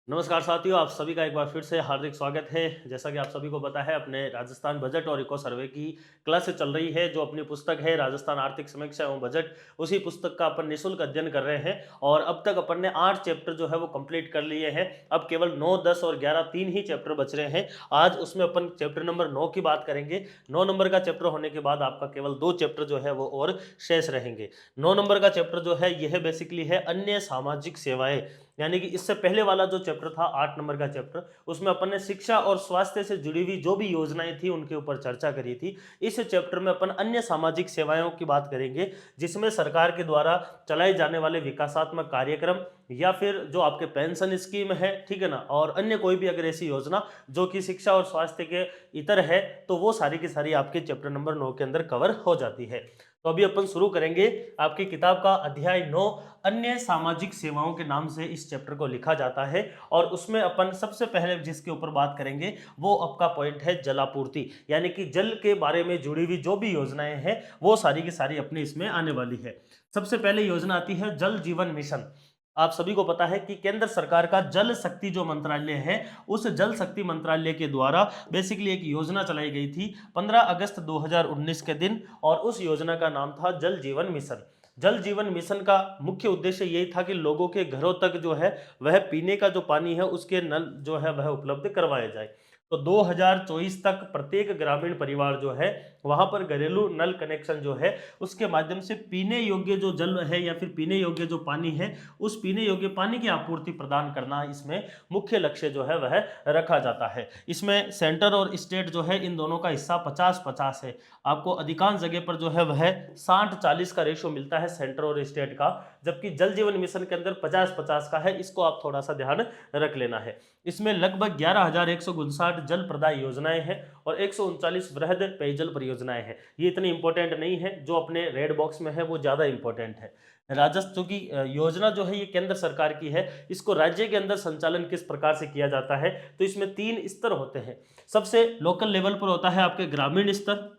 नमस्कार साथियों, आप सभी का एक बार फिर से हार्दिक स्वागत है। जैसा कि आप सभी को पता है, अपने राजस्थान बजट और इको सर्वे की क्लास चल रही है। जो अपनी पुस्तक है राजस्थान आर्थिक समीक्षा एवं बजट, उसी पुस्तक का अपन निःशुल्क अध्ययन कर रहे हैं। और अब तक अपन ने 8 चैप्टर जो है वो कंप्लीट कर लिए हैं। अब केवल 9, 10 और 11 3 ही चैप्टर बच रहे हैं। आज उसमें अपन चैप्टर नंबर 9 की बात करेंगे। 9 नंबर का चैप्टर होने के बाद आपका केवल 2 चैप्टर जो है वो और शेष रहेंगे। 9 नंबर का चैप्टर जो है यह बेसिकली है अन्य सामाजिक सेवाएं। यानी कि इससे पहले वाला जो चैप्टर था 8 नंबर का चैप्टर, उसमें अपन ने शिक्षा और स्वास्थ्य से जुड़ी हुई जो भी योजनाएं थी उनके ऊपर चर्चा करी थी। इस चैप्टर में अपन अन्य सामाजिक सेवाओं की बात करेंगे, जिसमें सरकार के द्वारा चलाए जाने वाले विकासात्मक कार्यक्रम या फिर जो आपके पेंशन स्कीम है, ठीक है ना, और अन्य कोई भी अगर ऐसी योजना जो कि शिक्षा और स्वास्थ्य के इतर है, तो वो सारी की सारी आपके चैप्टर नंबर 9 के अंदर कवर हो जाती है। तो अभी अपन शुरू करेंगे। आपकी किताब का अध्याय 9 अन्य सामाजिक सेवाओं के नाम से इस चैप्टर को लिखा जाता है। और उसमें अपन सबसे पहले जिसके ऊपर बात करेंगे वो आपका पॉइंट है जलापूर्ति, यानी कि जल के बारे में जुड़ी हुई जो भी योजनाएं हैं वो सारी की सारी अपने इसमें आने वाली है। सबसे पहले योजना आती है जल जीवन मिशन। आप सभी को पता है कि केंद्र सरकार का जल शक्ति जो मंत्रालय है, उस जल शक्ति मंत्रालय के द्वारा बेसिकली एक योजना चलाई गई थी 15 अगस्त 2019 के दिन, और उस योजना का नाम था जल जीवन मिशन। जल जीवन मिशन का मुख्य उद्देश्य यही था कि लोगों के घरों तक जो है वह पीने का जो पानी है उसके नल जो है वह उपलब्ध करवाया जाए। तो 2024 तक प्रत्येक ग्रामीण परिवार जो है वहां पर घरेलू नल कनेक्शन जो है उसके माध्यम से पीने योग्य जो जल है या फिर पीने योग्य जो पानी है, उस पीने योग्य पानी की आपूर्ति प्रदान करना इसमें मुख्य लक्ष्य जो है वह रखा जाता है। इसमें सेंटर और स्टेट जो है इन दोनों का हिस्सा 50-50 है। आपको अधिकांश जगह पर जो है वह 60-40 का रेशो मिलता है सेंटर और स्टेट का, जबकि जल जीवन मिशन के अंदर 50-50 का है। इसको आप थोड़ा सा ध्यान रख लेना है। इसमें लगभग 11,159 जल प्रदाय योजनाएं हैं और 139 वृहद पेयजल परियोजनाएं हैं। ये इतनी इंपॉर्टेंट नहीं है, जो अपने रेड बॉक्स में है वो ज्यादा इंपॉर्टेंट है। राजस्व की योजना जो है ये केंद्र सरकार की है। इसको राज्य के अंदर संचालन किस प्रकार से किया जाता है, तो इसमें 3 स्तर होते हैं। सबसे लोकल लेवल पर होता है आपके ग्रामीण स्तर,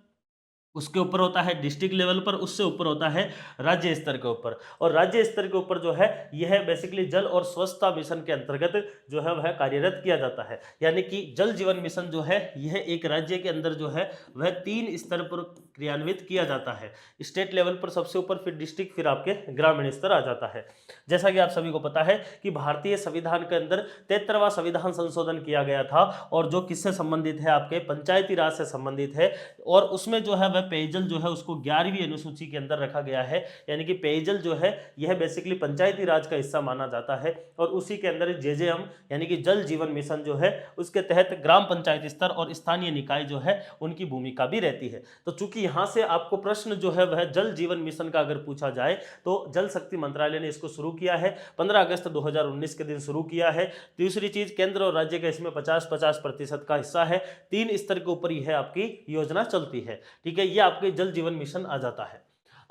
उसके ऊपर होता है डिस्ट्रिक्ट लेवल पर, उससे ऊपर होता है राज्य स्तर के ऊपर। और राज्य स्तर के ऊपर जो है यह बेसिकली जल और स्वच्छता मिशन के अंतर्गत जो है वह कार्यरत किया जाता है। यानी कि जल जीवन मिशन जो है यह एक राज्य के अंदर जो है वह 3 स्तर पर क्रियान्वित किया जाता है। स्टेट लेवल पर सबसे ऊपर, फिर डिस्ट्रिक्ट, फिर आपके ग्रामीण स्तर आ जाता है। जैसा कि आप सभी को पता है कि भारतीय संविधान के अंदर 73वां संविधान संशोधन किया गया था, और जो किससे संबंधित है, आपके पंचायती राज से संबंधित है। और उसमें जो है वह पेयजल जो है उसको 11वीं अनुसूची के अंदर रखा गया है। यानी कि पेयजल जो है यह बेसिकली पंचायती राज का हिस्सा माना जाता है। और उसी के अंदर जेजेएम यानी कि जल जीवन मिशन जो है उसके तहत ग्राम पंचायत स्तर और स्थानीय निकाय जो है उनकी भूमिका भी रहती है। तो चूंकि यहाँ से आपको प्रश्न जो है वह जल जीवन मिशन का अगर पूछा जाए, तो जल शक्ति मंत्रालय ने इसको शुरू किया है, 15 अगस्त 2019 के दिन शुरू किया है। दूसरी चीज, केंद्र और राज्य का इसमें 50-50% का हिस्सा है। 3 स्तर के ऊपर यह आपकी योजना चलती है। ठीक है, ये आपके जल जीवन मिशन आ जाता है।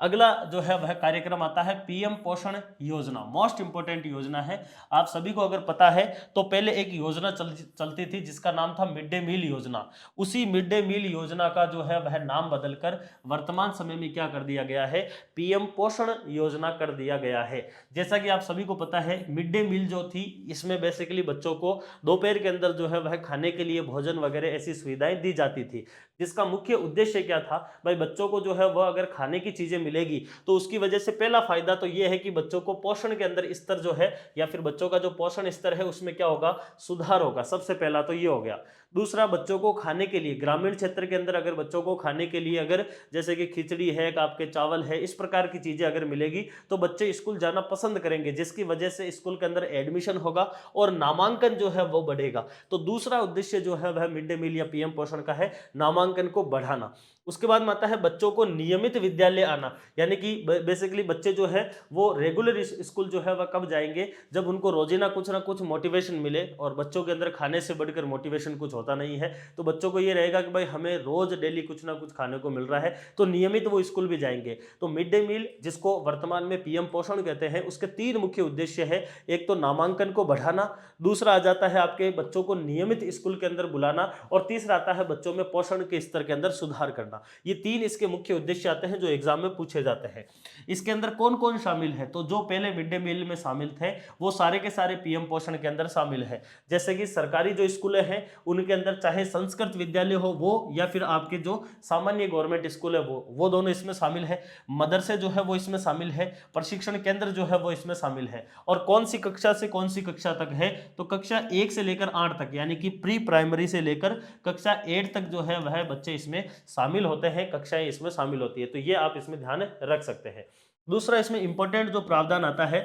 अगला जो है वह कार्यक्रम आता है पीएम पोषण योजना। मोस्ट इंपोर्टेंट योजना है। आप सभी को अगर पता है तो पहले एक योजना चलती थी जिसका नाम था मिड डे मील योजना। उसी मिड डे मील योजना का जो है वह नाम बदलकर वर्तमान समय में क्या कर दिया गया है, पीएम पोषण योजना कर दिया गया है। जैसा कि आप सभी को पता है मिड डे मील जो थी इसमें बेसिकली बच्चों को दोपहर के अंदर जो है वह खाने के लिए भोजन वगैरह ऐसी सुविधाएं दी जाती थी, जिसका मुख्य उद्देश्य क्या था भाई, बच्चों को जो है वह अगर खाने की चीजें मिलेगी तो उसकी वजह से पहला फायदा तो यह है कि बच्चों को पोषण के अंदर स्तर जो है या फिर बच्चों का जो पोषण स्तर है उसमें क्या होगा, सुधार होगा। सबसे पहला तो ये हो गया। दूसरा, बच्चों को खाने के लिए ग्रामीण क्षेत्र के अंदर अगर बच्चों को खाने के लिए अगर जैसे कि खिचड़ी है, आपके चावल है, इस प्रकार की चीजें अगर मिलेगी तो बच्चे स्कूल जाना पसंद करेंगे, जिसकी वजह से स्कूल के अंदर एडमिशन होगा और नामांकन जो है वो बढ़ेगा। तो दूसरा उद्देश्य जो है वह मिड डे मील या पीएम पोषण का है, नामांकन को बढ़ाना। उसके बाद में आता है बच्चों को नियमित विद्यालय आना। यानी कि बेसिकली बच्चे जो है वो रेगुलर स्कूल जो है वह कब जाएंगे, जब उनको रोजाना कुछ ना कुछ मोटिवेशन मिले। और बच्चों के अंदर खाने से बढ़कर मोटिवेशन कुछ होता नहीं है। तो बच्चों को ये रहेगा कि भाई हमें रोज डेली कुछ ना कुछ खाने को मिल रहा है, तो नियमित वो स्कूल भी जाएंगे। तो मिड डे मील, जिसको वर्तमान में पीएम पोषण कहते हैं, उसके 3 मुख्य उद्देश्य है। एक तो नामांकन को बढ़ाना, दूसरा आ जाता है आपके बच्चों को नियमित स्कूल के अंदर बुलाना, और तीसरा आता है बच्चों में पोषण के स्तर के अंदर सुधार करना। ये 3 इसके मुख्य उद्देश्य आते हैं जो एग्जाम में पूछे जाते हैं। इसके अंदर कौन कौन शामिल है? तो जो पहले मिड डे मील में शामिल थे वो सारे के सारे पीएम पोषण के अंदर शामिल है। जैसे कि सरकारी जो स्कूलें हैं उनके अंदर चाहे संस्कृत विद्यालय हो वो, या फिर आपके जो सामान्य गवर्नमेंट स्कूल है वो दोनों इसमें शामिल है। मदरसे जो है वो इसमें शामिल है, प्रशिक्षण केंद्र जो है वो इसमें शामिल है। और कौन सी कक्षा से कौन सी कक्षा तक है? तो कक्षा 1 से लेकर 8 तक, यानी कि प्री प्राइमरी से लेकर कक्षा 8 तक जो है वह बच्चे इसमें शामिल होते हैं, कक्षाएं इसमें शामिल होती है। तो ये आप इसमें ध्यान रख सकते हैं। दूसरा इसमें इंपॉर्टेंट जो प्रावधान आता है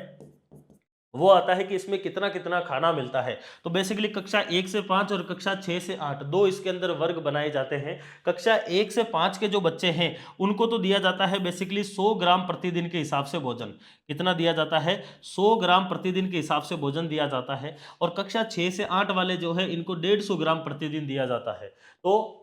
वो आता है कि इसमें कितना कितना खाना मिलता है। तो बेसिकली कक्षा 1 से 5 और कक्षा 6 से 8 दो इसके अंदर वर्ग बनाए जाते हैं। कक्षा 1 से 5 के जो बच्चे हैं उनको तो दिया जाता है बेसिकली 100 ग्राम प्रतिदिन के हिसाब से भोजन। कितना दिया जाता है? 100 ग्राम प्रतिदिन के हिसाब से भोजन दिया जाता है। और कक्षा 6 से 8 वाले जो है इनको 150 ग्राम प्रतिदिन दिया जाता है। तो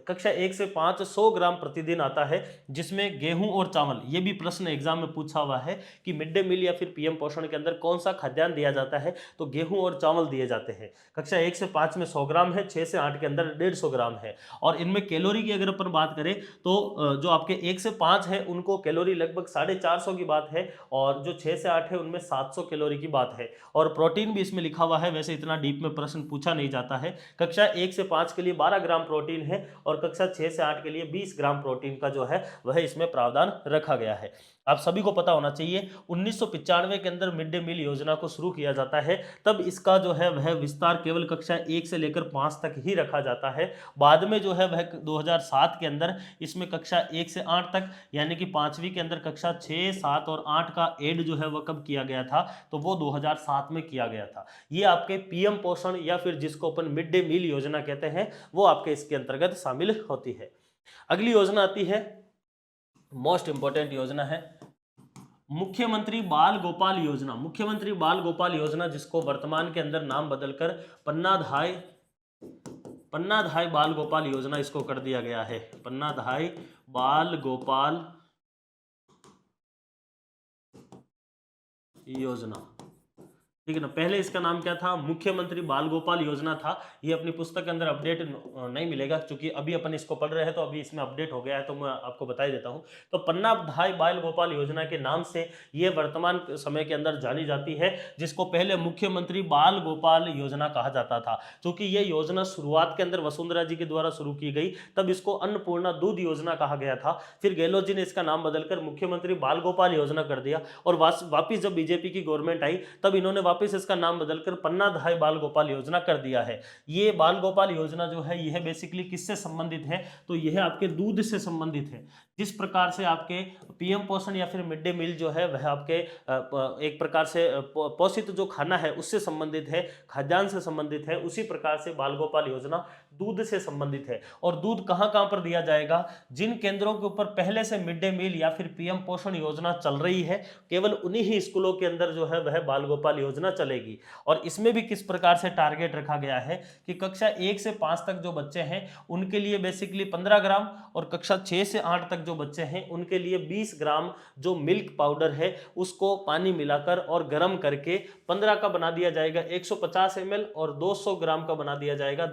कक्षा 1 से 5 100 ग्राम प्रतिदिन आता है, जिसमें गेहूं और चावल, ये भी प्रश्न एग्जाम में पूछा हुआ है कि मिड डे मील या फिर पीएम पोषण के अंदर कौन सा खाद्यान्न दिया जाता है? तो गेहूं और चावल दिए जाते हैं। कक्षा 1 से 5 में 100 ग्राम है, 6 से 8 के अंदर 150 ग्राम है। और इनमें कैलोरी की अगर अपन बात करें तो जो आपके 1 से 5 है उनको कैलोरी लगभग 450 की बात है, और जो 6 से 8 है उनमें 700 कैलोरी की बात है। और प्रोटीन भी इसमें लिखा हुआ है, वैसे इतना डीप में प्रश्न पूछा नहीं जाता है। कक्षा 1 से 5 के लिए 12 ग्राम प्रोटीन है, और कक्षा 6 से 8 के लिए 20 ग्राम प्रोटीन का जो है वह इसमें प्रावधान रखा गया है। आप सभी को पता होना चाहिए 1995 के अंदर मिड डे मील योजना को शुरू किया जाता है। तब इसका जो है वह विस्तार केवल कक्षा 1 से लेकर 5 तक ही रखा जाता है। बाद में जो है वह 2007 के अंदर इसमें कक्षा 1 से 8 तक, यानी कि 5वीं के अंदर कक्षा 6, 7 और 8 का ऐड जो है वह कब किया गया था? तो वो 2007 में किया गया था। ये आपके पीएम पोषण या फिर जिसको अपन मिड डे मील योजना कहते हैं वो आपके इसके अंतर्गत शामिल होती है। अगली योजना आती है, मोस्ट इंपॉर्टेंट योजना है मुख्यमंत्री बाल गोपाल योजना। मुख्यमंत्री बाल गोपाल योजना, जिसको वर्तमान के अंदर नाम बदलकर पन्नाधाय बाल गोपाल योजना इसको कर दिया गया है। पन्नाधाय बाल गोपाल योजना, ठीक है ना। पहले इसका नाम क्या था? मुख्यमंत्री बाल गोपाल योजना था। ये अपनी पुस्तक के अंदर अपडेट नहीं मिलेगा, क्योंकि अभी अपन इसको पढ़ रहे हैं तो अभी इसमें अपडेट हो गया है, तो मैं आपको बता ही देता हूं। तो पन्नाधाय बाल गोपाल योजना के नाम से ये वर्तमान समय के अंदर जानी जाती है, जिसको पहले मुख्यमंत्री बाल गोपाल योजना कहा जाता था। क्योंकि ये योजना शुरुआत के अंदर वसुंधरा जी के द्वारा शुरू की गई, तब इसको अन्नपूर्णा दूध योजना कहा गया था। फिर गहलोत जी ने इसका नाम बदलकर मुख्यमंत्री बाल गोपाल योजना कर दिया, और वापिस जब बीजेपी की गवर्नमेंट आई तब इन्होंने वापस इसका नाम बदलकर पन्नाधाय बाल गोपाल योजना कर दिया है। ये बाल गोपाल योजना जो है यह बेसिकली किससे संबंधित है? तो यह आपके दूध से संबंधित है। जिस प्रकार से आपके पीएम पोषण या फिर मिड डे मील जो है वह आपके एक प्रकार से पोषित जो खाना है उससे संबंधित है, खाद्यान्न से संबंधित है, उसी प्रकार से बाल गोपाल योजना दूध से संबंधित है। और दूध कहां कहां पर दिया जाएगा? जिन केंद्रों के ऊपर पहले से मिड डे मील या फिर पीएम पोषण योजना चल रही है, केवल उन्हीं ही स्कूलों के अंदर जो है वह बाल गोपाल योजना चलेगी। और इसमें भी किस प्रकार से टारगेट रखा गया है कि कक्षा 1 से 5 तक जो बच्चे हैं उनके लिए बेसिकली 15 ग्राम, और कक्षा 6 से 8 तक जो बच्चे हैं उनके लिए 20 ग्राम जो मिल्क पाउडर है उसको पानी मिलाकर और गर्म करके 15 का बना दिया जाएगा 150 ml, और 200 ग्राम का बना दिया जाएगा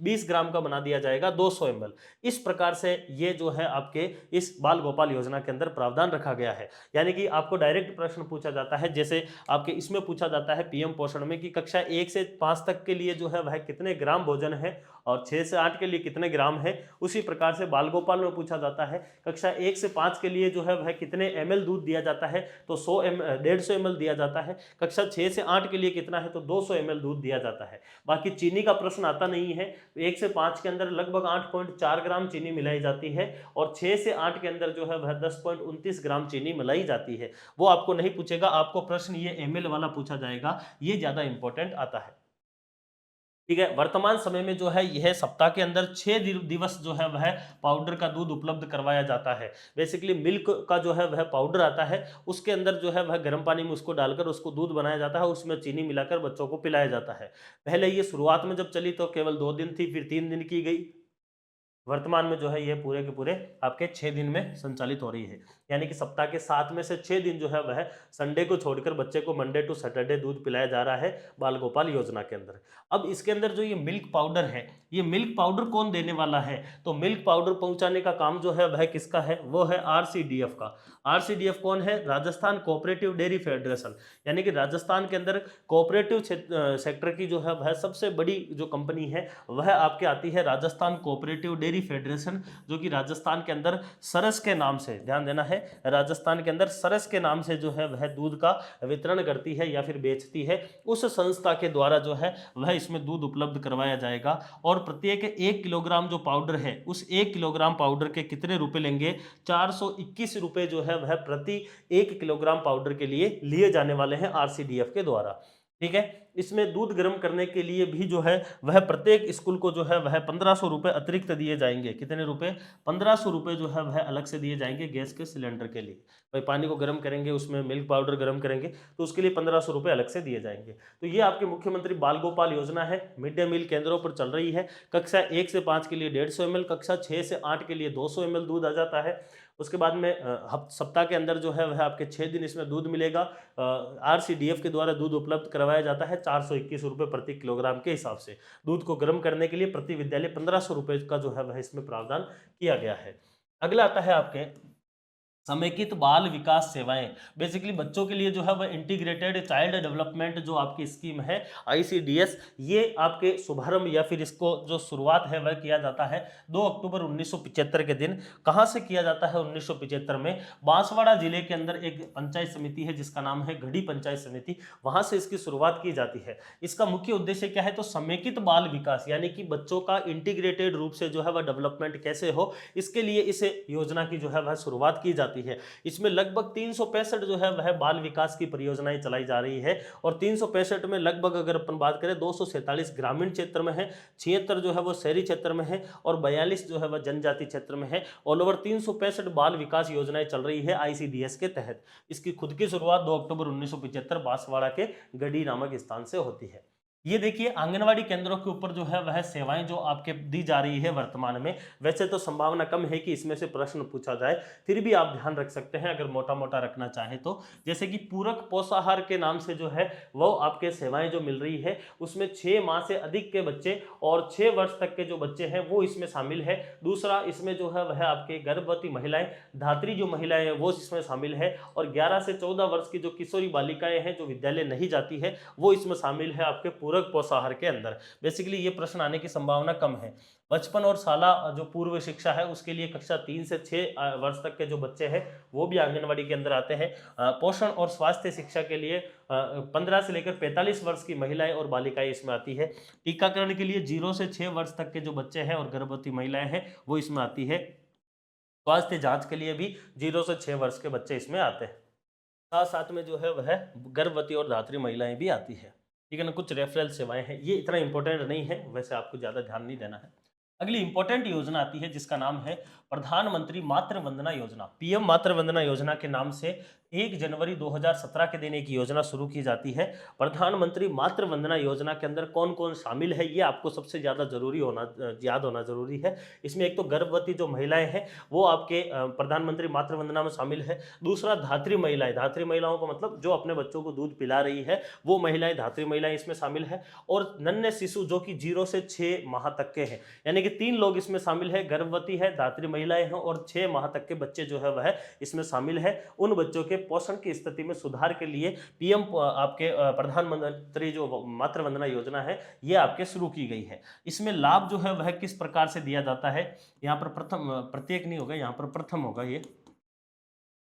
20 ग्राम का बना दिया जाएगा 200 ml। इस प्रकार से ये जो है आपके इस बाल गोपाल योजना के अंदर प्रावधान रखा गया है। यानी कि आपको डायरेक्ट प्रश्न पूछा जाता है, जैसे आपके इसमें पूछा जाता है पीएम पोषण में कि कक्षा 1 से 5 तक के लिए जो है वह कितने ग्राम भोजन है और 6 से 8 के लिए कितने ग्राम है। उसी प्रकार से बाल गोपाल में पूछा जाता है कक्षा 1 से 5 के लिए जो है वह कितने ml दूध दिया जाता है, तो 150 ml दिया जाता है। कक्षा 6 से 8 के लिए कितना है, तो 200 ml दूध दिया जाता है। बाकी चीनी का प्रश्न आता नहीं है। 1 से 5 के अंदर लगभग 8.4 ग्राम चीनी मिलाई जाती है, और 6 से 8 के अंदर जो है वह 10.29 ग्राम चीनी मिलाई जाती है। वो आपको नहीं पूछेगा, आपको प्रश्न ये ml वाला पूछा जाएगा, ये ज्यादा इंपॉर्टेंट आता है। ठीक है। वर्तमान समय में जो है यह सप्ताह के अंदर 6 दिवस जो है वह पाउडर का दूध उपलब्ध करवाया जाता है। बेसिकली मिल्क का जो है वह पाउडर आता है, उसके अंदर जो है वह गर्म पानी में उसको डालकर उसको दूध बनाया जाता है, उसमें चीनी मिलाकर बच्चों को पिलाया जाता है। पहले ये शुरुआत में जब चली तो केवल 2 दिन थी, फिर 3 दिन की गई। वर्तमान में जो है ये पूरे के पूरे आपके 6 दिन में संचालित हो रही है। यानी कि सप्ताह के 7 में से 6 दिन जो है वह संडे को छोड़कर बच्चे को मंडे टू सैटरडे दूध पिलाया जा रहा है बाल गोपाल योजना के अंदर। अब इसके अंदर जो ये मिल्क पाउडर है, ये मिल्क पाउडर कौन देने वाला है? तो मिल्क पाउडर पहुंचाने का काम जो है वह किसका है? वो है आरसीडीएफ का। आरसीडीएफ कौन है? Rajasthan cooperative dairy federation. यानी कि राजस्थान के अंदर कोऑपरेटिव सेक्टर की जो है वह सबसे बड़ी जो कंपनी है वह आपके आती है राजस्थान कोऑपरेटिव डेयरी फेडरेशन, जो कि राजस्थान के अंदर सरस के नाम से, ध्यान देना है, राजस्थान के अंदर सरस के नाम से जो है वह दूध का वितरण करती है या फिर बेचती है। उस संस्था के द्वारा जो है वह इसमें दूध उपलब्ध करवाया जाएगा। और प्रत्येक 1 किलोग्राम जो पाउडर है, उस 1 किलोग्राम पाउडर के कितने रुपए लेंगे? 421 रुपए जो है वह प्रति 1 किलोग्राम पाउडर के लिए लिए जाने वाले हैं आरसीडीएफ के द्वारा। ठीक है। इसमें दूध गर्म करने के लिए भी जो है वह प्रत्येक स्कूल को जो है वह 1500 रुपए अतिरिक्त दिए जाएंगे। कितने रुपए? 1500 रुपए जो है वह अलग से दिए जाएंगे गैस के सिलेंडर के लिए। भाई पानी को गर्म करेंगे, उसमें मिल्क पाउडर गर्म करेंगे, तो उसके लिए 1500 रुपए अलग से दिए जाएंगे। तो ये आपके मुख्यमंत्री बाल गोपाल योजना है, मिड डे मील केंद्रों पर चल रही है। कक्षा 1 से 5 के लिए 150 ml, कक्षा 6 से 8 के लिए 200 ml दूध आ जाता है। उसके बाद में सप्ताह के अंदर जो है वह आपके 6 दिन इसमें दूध मिलेगा। आरसीडीएफ के द्वारा दूध उपलब्ध करवाया जाता है 421 रुपये प्रति किलोग्राम के हिसाब से। दूध को गर्म करने के लिए प्रति विद्यालय 1500 रुपये का जो है वह इसमें प्रावधान किया गया है। अगला आता है आपके समेकित बाल विकास सेवाएं। बेसिकली बच्चों के लिए जो है वह इंटीग्रेटेड चाइल्ड डेवलपमेंट जो आपकी स्कीम है आईसीडीएस, ये आपके शुभारंभ या फिर इसको जो शुरुआत है वह किया जाता है 2 अक्टूबर 1975 के दिन। कहां से किया जाता है? 1975 में बांसवाड़ा जिले के अंदर एक पंचायत समिति है जिसका नाम है घड़ी पंचायत समिति, वहां से इसकी शुरुआत की जाती है। इसका मुख्य उद्देश्य क्या है? तो समेकित बाल विकास, यानी कि बच्चों का इंटीग्रेटेड रूप से जो है वह डेवलपमेंट कैसे हो, इसके लिए इस योजना की जो है वह शुरुआत की जाती है। इसमें लगभग 365 जो है वह बाल विकास की परियोजनाएं चलाई जा रही है। और 365 में लगभग अगर अपन बात करें 247 ग्रामीण क्षेत्र में है, 76 जो है वो शहरी क्षेत्र में है और 42 जो है वह जनजाति क्षेत्र में है। ऑल ओवर 365 बाल विकास योजनाएं चल रही है आईसीडीएस के तहत। इसकी खुद की शुरुआत 2 अक्टूबर 1975 बांसवाड़ा के गढ़ी नामक स्थान से होती है। ये देखिए आंगनवाड़ी केंद्रों के ऊपर जो है वह सेवाएं जो आपके दी जा रही है वर्तमान में। वैसे तो संभावना कम है कि इसमें से प्रश्न पूछा जाए, फिर भी आप ध्यान रख सकते हैं अगर मोटा मोटा रखना चाहे तो। जैसे कि पूरक पोषाहार के नाम से जो है वो आपके सेवाएं जो मिल रही है, उसमें 6 माह से अधिक के बच्चे और 6 वर्ष तक के जो बच्चे हैं वो इसमें शामिल है। दूसरा इसमें जो है वह आपके गर्भवती महिलाएं, धात्री जो महिलाएं हैं वो इसमें शामिल है। और 11 से 14 वर्ष की जो किशोरी बालिकाएं हैं जो विद्यालय नहीं जाती है वो इसमें शामिल है आपके पूरक पोषाहार के अंदर। बेसिकली ये प्रश्न आने की संभावना कम है। बचपन और शाला जो पूर्व शिक्षा है उसके लिए कक्षा 3 से 6 वर्ष तक के जो बच्चे हैं वो भी आंगनवाड़ी के अंदर आते हैं। पोषण और स्वास्थ्य शिक्षा के लिए 15 से लेकर 45 वर्ष की महिलाएं और बालिकाएं इसमें आती है। टीकाकरण के लिए 0 से 6 वर्ष तक के जो बच्चे हैं और गर्भवती महिलाएं हैं वो इसमें आती है। स्वास्थ्य जांच के लिए भी 0 से 6 वर्ष के बच्चे इसमें आते हैं। साथ साथ में जो है वह गर्भवती और धात्री महिलाएं भी आती है। ठीक है ना। कुछ रेफरल सेवाएं हैं, ये इतना इंपॉर्टेंट नहीं है, वैसे आपको ज़्यादा ध्यान नहीं देना है। अगली इंपॉर्टेंट योजना आती है जिसका नाम है प्रधानमंत्री मातृ वंदना योजना। पीएम मातृ वंदना योजना के नाम से 1 जनवरी 2017 के दिन एक योजना शुरू की जाती है। प्रधानमंत्री मातृ वंदना योजना के अंदर कौन कौन शामिल है ये आपको सबसे ज़्यादा जरूरी होना, याद होना जरूरी है। इसमें एक तो गर्भवती जो महिलाएं हैं वो आपके प्रधानमंत्री मातृ वंदना में शामिल है। दूसरा धात्री महिलाएं, धात्री महिलाओं का मतलब जो अपने बच्चों को दूध पिला रही है वो महिलाएं, धात्री महिलाएं इसमें शामिल है। और नन्हे शिशु जो कि 0 से 6 माह तक के हैं, यानी कि 3 लोग इसमें शामिल है, गर्भवती है, धात्री महिलाएं हैं और 6 माह तक के बच्चे जो है वह इसमें शामिल है। उन बच्चों के पोषण की स्थिति में सुधार के लिए पीएम आपके प्रधानमंत्री जो मातृ वंदना योजना है ये आपके शुरू की गई है। इसमें लाभ जो है वह किस प्रकार से दिया जाता है? यहाँ पर प्रथम, प्रत्येक नहीं होगा, यहाँ पर प्रथम होगा ये।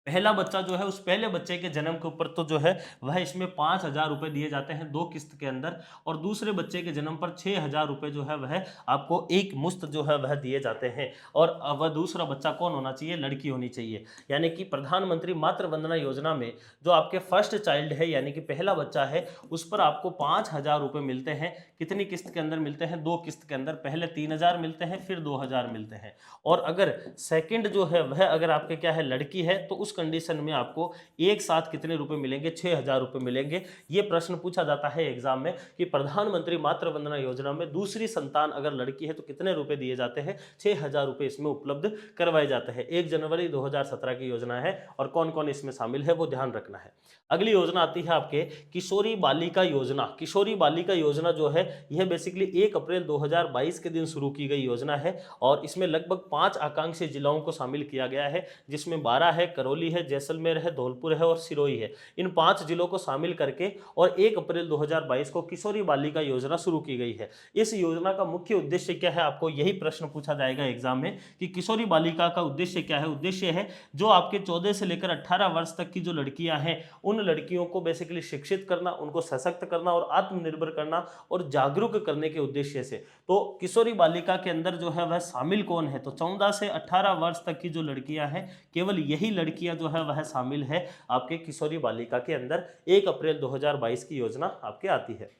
पहला बच्चा जो है, उस पहले बच्चे के जन्म के ऊपर तो जो है वह इसमें 5,000 रुपए दिए जाते हैं 2 किस्त के अंदर, और दूसरे बच्चे के जन्म पर 6,000 रुपए जो है वह आपको एक मुश्त जो है वह दिए जाते हैं। और वह दूसरा बच्चा कौन होना चाहिए? लड़की होनी चाहिए। यानी कि प्रधानमंत्री मातृ वंदना योजना में जो आपके फर्स्ट चाइल्ड है, यानी कि पहला बच्चा है, उस पर आपको 5,000 रुपए मिलते हैं। कितनी किस्त के अंदर मिलते हैं? 2 किस्त के अंदर। पहले 3,000 मिलते हैं, फिर 2,000 मिलते हैं। और अगर सेकंड जो है वह अगर आपके क्या है, लड़की है, तो उस कंडीशन में आपको एक साथ कितने रुपए मिलेंगे? 6,000 रुपए मिलेंगे। ये प्रश्न पूछा जाता है एग्जाम में कि प्रधानमंत्री मातृ वंदना योजना में दूसरी संतान अगर लड़की है तो कितने रुपए दिए जाते हैं? 6,000 रुपए इसमें उपलब्ध करवाए जाते हैं। 1 जनवरी 2017 की योजना है, और कौन कौन इसमें शामिल है वो ध्यान रखना है। अगली योजना आती है आपके किशोरी बालिका योजना। किशोरी बालिका योजना जो है यह बेसिकली 1 अप्रैल 2022 के दिन शुरू की गई योजना है, और इसमें लगभग 5 आकांक्षी जिलों को शामिल किया गया है, जिसमें 12 है, करौली है, जैसलमेर है, धौलपुर है और सिरोही है। इन 5 जिलों को शामिल करके और 1 अप्रैल 2022 को किशोरी बालिका योजना शुरू की गई है। इस योजना का मुख्य उद्देश्य क्या है? आपको यही प्रश्न पूछा जाएगा एग्जाम में कि किशोरी बालिका का उद्देश्य क्या है? उद्देश्य है जो आपके 14 से लेकर 18 वर्ष तक की जो लड़कियां हैं, उन लड़कियों को बेसिकली शिक्षित करना, उनको सशक्त करना और आत्मनिर्भर करना और जागरूक करने के उद्देश्य से। तो किशोरी बालिका के अंदर जो है वह शामिल कौन है? तो 14 से 18 वर्ष तक की जो लड़कियां हैं, केवल यही लड़कियां जो है वह शामिल है आपके किशोरी बालिका के अंदर। 1 अप्रैल 2022 की योजना आपके आती है।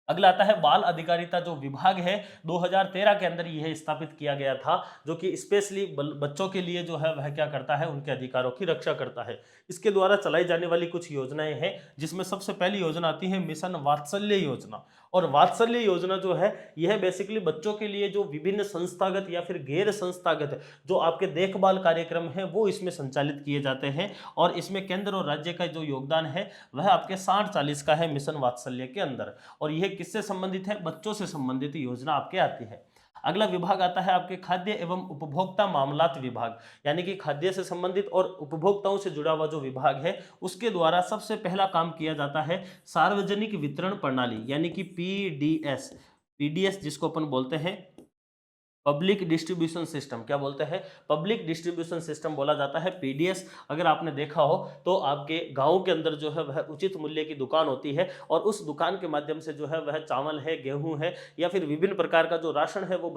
अगला आता है बाल अधिकारिता जो विभाग है, 2013 के अंदर यह स्थापित किया गया था, जो कि स्पेशली बच्चों के लिए जो है वह क्या करता है? उनके अधिकारों की रक्षा करता है। इसके द्वारा चलाई जाने वाली कुछ योजनाएं हैं, जिसमें सबसे पहली योजना आती है मिशन वात्सल्य योजना। और वात्सल्य योजना जो है यह बेसिकली बच्चों के लिए जो विभिन्न संस्थागत या फिर गैर संस्थागत जो आपके देखभाल कार्यक्रम हैं वो इसमें संचालित किए जाते हैं, और इसमें केंद्र और राज्य का जो योगदान है वह आपके 60-40 का है मिशन वात्सल्य के अंदर। और यह किससे संबंधित है? बच्चों से संबंधित योजना आपके आती है। अगला विभाग आता है आपके खाद्य एवं उपभोक्ता मामलात विभाग, यानी कि खाद्य से संबंधित और उपभोक्ताओं से जुड़ा हुआ जो विभाग है, उसके द्वारा सबसे पहला काम किया जाता है सार्वजनिक वितरण प्रणाली, यानी कि पीडीएस। पीडीएस जिसको अपन बोलते हैं पब्लिक डिस्ट्रीब्यूशन सिस्टम। क्या बोलते हैं? पब्लिक डिस्ट्रीब्यूशन सिस्टम बोला जाता है, पीडीएस। अगर आपने देखा हो तो आपके गांव के अंदर जो है वह उचित मूल्य की दुकान होती है, और उस दुकान के माध्यम से जो है वह चावल है, गेहूं है, या फिर विभिन्न प्रकार का जो राशन है वो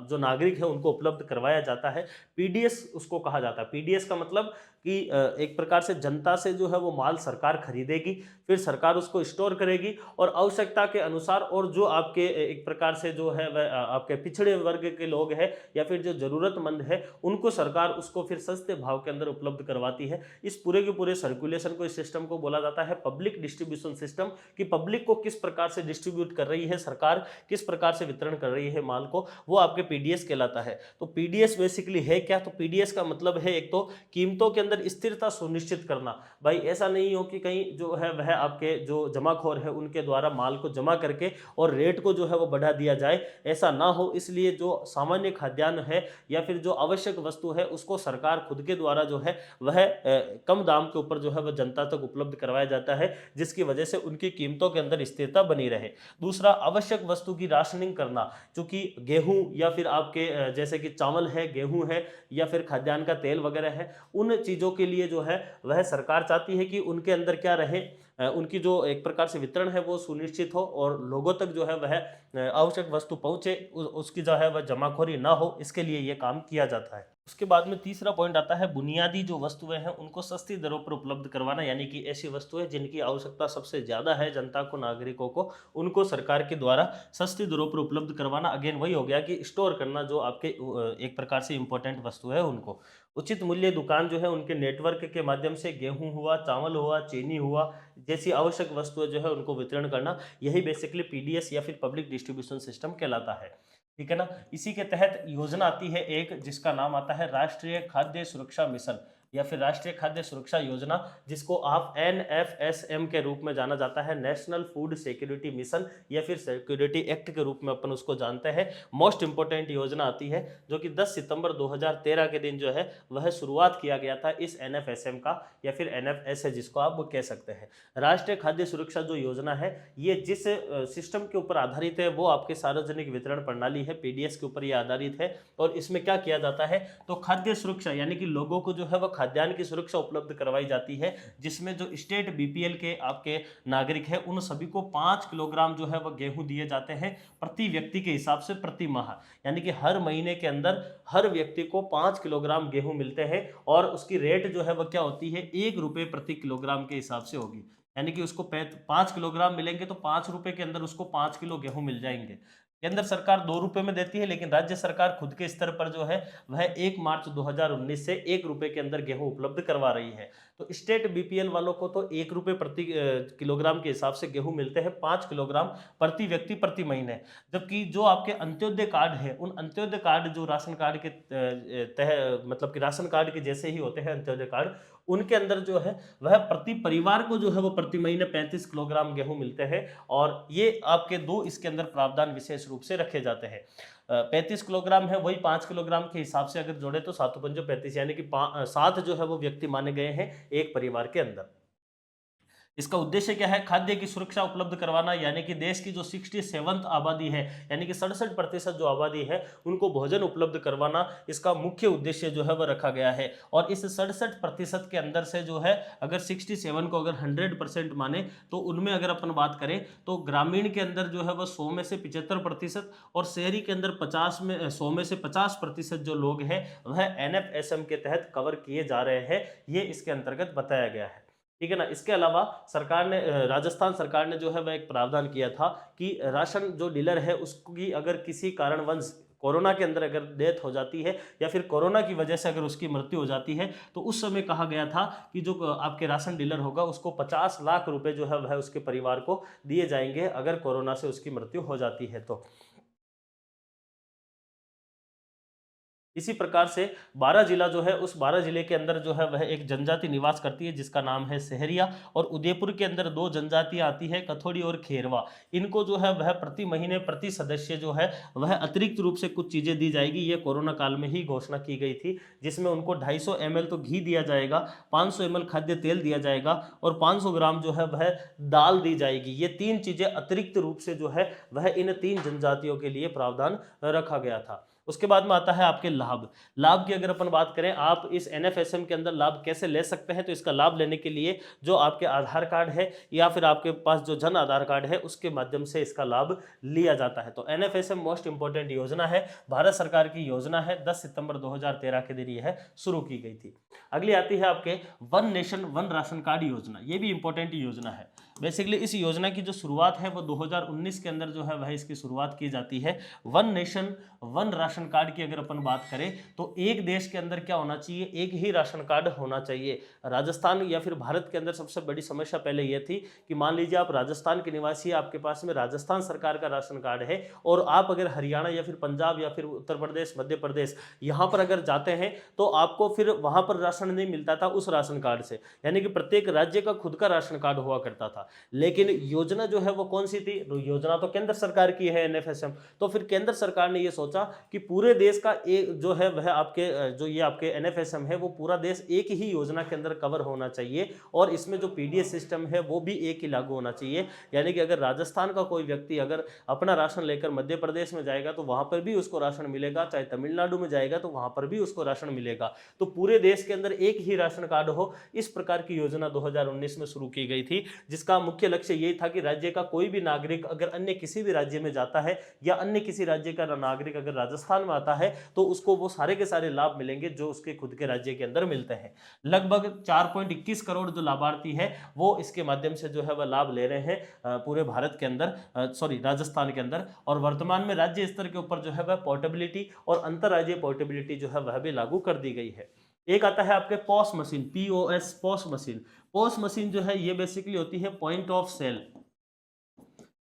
जो नागरिक है उनको उपलब्ध करवाया जाता है। पीडीएस उसको कहा जाता है। पीडीएस का मतलब कि एक प्रकार से जनता से जो है वो माल सरकार खरीदेगी, फिर सरकार उसको स्टोर करेगी, और आवश्यकता के अनुसार, और जो आपके एक प्रकार से जो है वह आपके पिछड़े वर्ग के लोग हैं या फिर जो जरूरतमंद है, उनको सरकार उसको फिर सस्ते भाव के अंदर उपलब्ध करवाती है। इस पूरे के पूरे सर्कुलेशन को, इस सिस्टम को बोला जाता है पब्लिक डिस्ट्रीब्यूशन सिस्टम, कि पब्लिक को किस प्रकार से डिस्ट्रीब्यूट कर रही है सरकार, किस प्रकार से वितरण कर रही है माल को, वो आपके पीडीएस कहलाता है। तो पीडीएस बेसिकली है क्या? तो पीडीएस का मतलब है एक तो कीमतों के अंदर स्थिरता सुनिश्चित करना। भाई ऐसा नहीं हो कि कहीं जो है वह आपके जो जमाखोर है उनके द्वारा माल को जमा करके और रेट को जो है वो बढ़ा दिया जाए, ऐसा ना हो। इसलिए जो सामान्य खाद्यान्न है या फिर जो आवश्यक वस्तु है उसको सरकार खुद के द्वारा जो है वह कम दाम के ऊपर जो है वह जनता तक उपलब्ध करवाया जाता है, जिसकी वजह से उनकी कीमतों के अंदर स्थिरता बनी रहे। दूसरा, आवश्यक वस्तु की राशनिंग करना, चूंकि गेहूं या फिर आपके जैसे कि चावल है, गेहूं है, या फिर खाद्यान्न का तेल वगैरह है, उन चीज़ों के लिए जो है वह सरकार चाहती है कि उनके अंदर क्या रहे, उनकी जो एक प्रकार से वितरण है वो सुनिश्चित हो, और लोगों तक जो है वह आवश्यक वस्तु पहुंचे, उसकी जो है वह जमाखोरी ना हो, इसके लिए ये काम किया जाता है। उसके बाद में तीसरा पॉइंट आता है बुनियादी जो वस्तुएं हैं उनको सस्ती दरों पर उपलब्ध करवाना, यानी कि ऐसी वस्तुएं जिनकी आवश्यकता सबसे ज़्यादा है जनता को, नागरिकों को, उनको सरकार के द्वारा सस्ती दरों पर उपलब्ध करवाना। अगेन वही हो गया कि स्टोर करना जो आपके एक प्रकार से इंपॉर्टेंट वस्तु है उनको। उचित मूल्य दुकान जो है उनके नेटवर्क के माध्यम से गेहूं हुआ, चावल हुआ, चीनी हुआ जैसी आवश्यक वस्तुएं जो है उनको वितरण करना, यही बेसिकली पीडीएस या फिर पब्लिक डिस्ट्रीब्यूशन सिस्टम कहलाता है। ठीक है ना? इसी के तहत योजना आती है एक, जिसका नाम आता है राष्ट्रीय खाद्य सुरक्षा मिशन या फिर राष्ट्रीय खाद्य सुरक्षा योजना, जिसको आप एनएफएसएम के रूप में जाना जाता है, नेशनल फूड सिक्योरिटी मिशन या फिर सिक्योरिटी एक्ट के रूप में अपन उसको जानते हैं। मोस्ट इंपोर्टेंट योजना आती है जो कि 10 सितंबर 2013 के दिन जो है वह शुरुआत किया गया था इस एनएफएसएम का, या फिर एनएफएस है जिसको आप कह सकते हैं। राष्ट्रीय खाद्य सुरक्षा जो योजना है ये जिस सिस्टम के ऊपर आधारित है वो आपके सार्वजनिक वितरण प्रणाली है, पीडीएस के ऊपर ये आधारित है। और इसमें क्या किया जाता है? तो खाद्य सुरक्षा यानी कि लोगों को जो है वह खाद्यान्न की सुरक्षा उपलब्ध करवाई जाती है, जिसमें जो स्टेट बीपीएल के आपके नागरिक हैं उन सभी को 5 किलोग्राम जो है वह गेहूं दिए जाते हैं प्रति व्यक्ति के हिसाब से प्रति माह। यानी कि हर महीने के अंदर हर व्यक्ति को 5 किलोग्राम गेहूं मिलते हैं और उसकी रेट जो है वह क्या होती है, 1 रुपये प्रति किलोग्राम के हिसाब से होगी। यानी कि उसको 5 किलोग्राम मिलेंगे तो 5 रुपए के अंदर उसको 5 किलो गेहूं मिल जाएंगे। केंद्र सरकार 2 रुपए में देती है, लेकिन राज्य सरकार खुद के स्तर पर जो है वह 1 मार्च 2019 से 1 रुपए के अंदर गेहूं उपलब्ध करवा रही है। तो स्टेट बीपीएल वालों को तो 1 रुपए प्रति किलोग्राम के हिसाब से गेहूं मिलते हैं, 5 किलोग्राम प्रति व्यक्ति प्रति महीने। जबकि जो आपके अंत्योदय कार्ड है, उन अंत्योदय कार्ड जो राशन कार्ड के मतलब कि राशन कार्ड के जैसे ही होते हैं अंत्योदय कार्ड, उनके अंदर जो है वह प्रति परिवार को जो है वो प्रति महीने 35 किलोग्राम गेहूं मिलते हैं। और ये आपके दो इसके अंदर प्रावधान विशेष रूप से रखे जाते हैं। 35 किलोग्राम है, वही 5 किलोग्राम के हिसाब से अगर जोड़े तो 7 पंजो 35, यानी कि 7 जो है वो व्यक्ति माने गए हैं एक परिवार के अंदर। इसका उद्देश्य क्या है, खाद्य की सुरक्षा उपलब्ध करवाना, यानी कि देश की जो 67th आबादी है, यानी कि 67% जो आबादी है उनको भोजन उपलब्ध करवाना, इसका मुख्य उद्देश्य जो है वह रखा गया है। और इस 67% के अंदर से जो है अगर 67 को अगर 100% माने तो उनमें अगर अपन बात करें तो ग्रामीण के अंदर जो है वह 100 में से 75% और शहरी के अंदर 100 में से 50% जो लोग हैं वह NFSM के तहत कवर किए जा रहे हैं, ये इसके अंतर्गत बताया गया है। ठीक है ना। इसके अलावा सरकार ने राजस्थान सरकार ने जो है वह एक प्रावधान किया था कि राशन जो डीलर है उसकी अगर किसी कारणवश कोरोना के अंदर अगर डेथ हो जाती है या फिर कोरोना की वजह से अगर उसकी मृत्यु हो जाती है तो उस समय कहा गया था कि जो आपके राशन डीलर होगा उसको 50 लाख रुपए जो है वह उसके परिवार को दिए जाएंगे अगर कोरोना से उसकी मृत्यु हो जाती है तो। इसी प्रकार से 12 जिला जो है उस 12 जिले के अंदर जो है वह एक जनजाति निवास करती है जिसका नाम है सहरिया। और उदयपुर के अंदर 2 जनजातियां आती है, कथोड़ी और खेरवा। इनको जो है वह प्रति महीने प्रति सदस्य जो है वह अतिरिक्त रूप से कुछ चीजें दी जाएगी। ये कोरोना काल में ही घोषणा की गई थी, जिसमें उनको 250 ml तो घी दिया जाएगा, 500 ml खाद्य तेल दिया जाएगा और 500 ग्राम जो है वह दाल दी जाएगी। ये 3 चीजें अतिरिक्त रूप से जो है वह इन 3 जनजातियों के लिए प्रावधान रखा गया था। उसके बाद में आता है आपके लाभ। लाभ की अगर अपन बात करें, आप इस NFSM के अंदर लाभ कैसे ले सकते हैं, तो इसका लाभ लेने के लिए जो आपके आधार कार्ड है या फिर आपके पास जो जन आधार कार्ड है उसके माध्यम से इसका लाभ लिया जाता है। तो NFSM मोस्ट इंपोर्टेंट योजना है, भारत सरकार की योजना है, 10 सितंबर 2013 के दिन यह शुरू की गई थी। अगली आती है आपके one nation one ration card योजना। ये भी इंपॉर्टेंट योजना है। बेसिकली इस योजना की जो शुरुआत है वो 2019 के अंदर जो है वह इसकी शुरुआत की जाती है। One nation one ration card की अगर अपन बात करें तो एक देश के अंदर क्या होना चाहिए, एक ही राशन कार्ड होना चाहिए। राजस्थान या फिर भारत के अंदर सबसे बड़ी समस्या पहले यह थी कि मान लीजिए आप राजस्थान के निवासी, आपके पास में राजस्थान सरकार का राशन कार्ड है और आप अगर हरियाणा या फिर पंजाब या फिर उत्तर प्रदेश, मध्य प्रदेश यहाँ पर अगर जाते हैं तो आपको फिर वहां पर राशन नहीं मिलता था उस राशन कार्ड से। यानी कि प्रत्येक राज्य का खुद का राशन कार्ड हुआ करता था। लेकिन योजना जो है वो कौन सी थी, योजना तो केंद्र सरकार की है NFSM। तो फिर केंद्र सरकार ने ये सोचा कि पूरे देश का एक जो है वह आपके जो ये आपके NFSM है वो पूरा देश एक ही योजना के अंदर कवर होना चाहिए और इसमें जो PDS सिस्टम है वो भी एक ही लागू होना चाहिए। यानी कि अगर राजस्थान का कोई व्यक्ति अगर अपना राशन लेकर मध्य प्रदेश में जाएगा तो वहां पर भी उसको राशन मिलेगा, चाहे तमिलनाडु में जाएगा तो वहां पर भी उसको राशन मिलेगा। तो पूरे देश के अंदर एक ही राशन कार्ड हो, इस प्रकार की योजना 2019 में शुरू की गई थी, जिसका मुख्य लक्ष्य यही था कि राज्य का कोई भी नागरिक अगर अन्य किसी भी राज्य में जाता है या अन्य किसी राज्य का नागरिक अगर राजस्थान में आता है तो उसको वो सारे के सारे लाभ मिलेंगे जो उसके खुद के राज्य के अंदर मिलते हैं। लगभग 4.21 करोड़ जो लाभार्थी है वो इसके माध्यम से जो है वह लाभ ले रहे हैं पूरे भारत के अंदर, राजस्थान के अंदर। और वर्तमान में राज्य स्तर के ऊपर जो है वह पोर्टेबिलिटी और अंतरराज्यीय पोर्टेबिलिटी जो है वह भी लागू कर दी गई है। एक आता है आपके POS machine, POS POS machine. POS machine जो है ये बेसिकली होती है पॉइंट ऑफ सेल।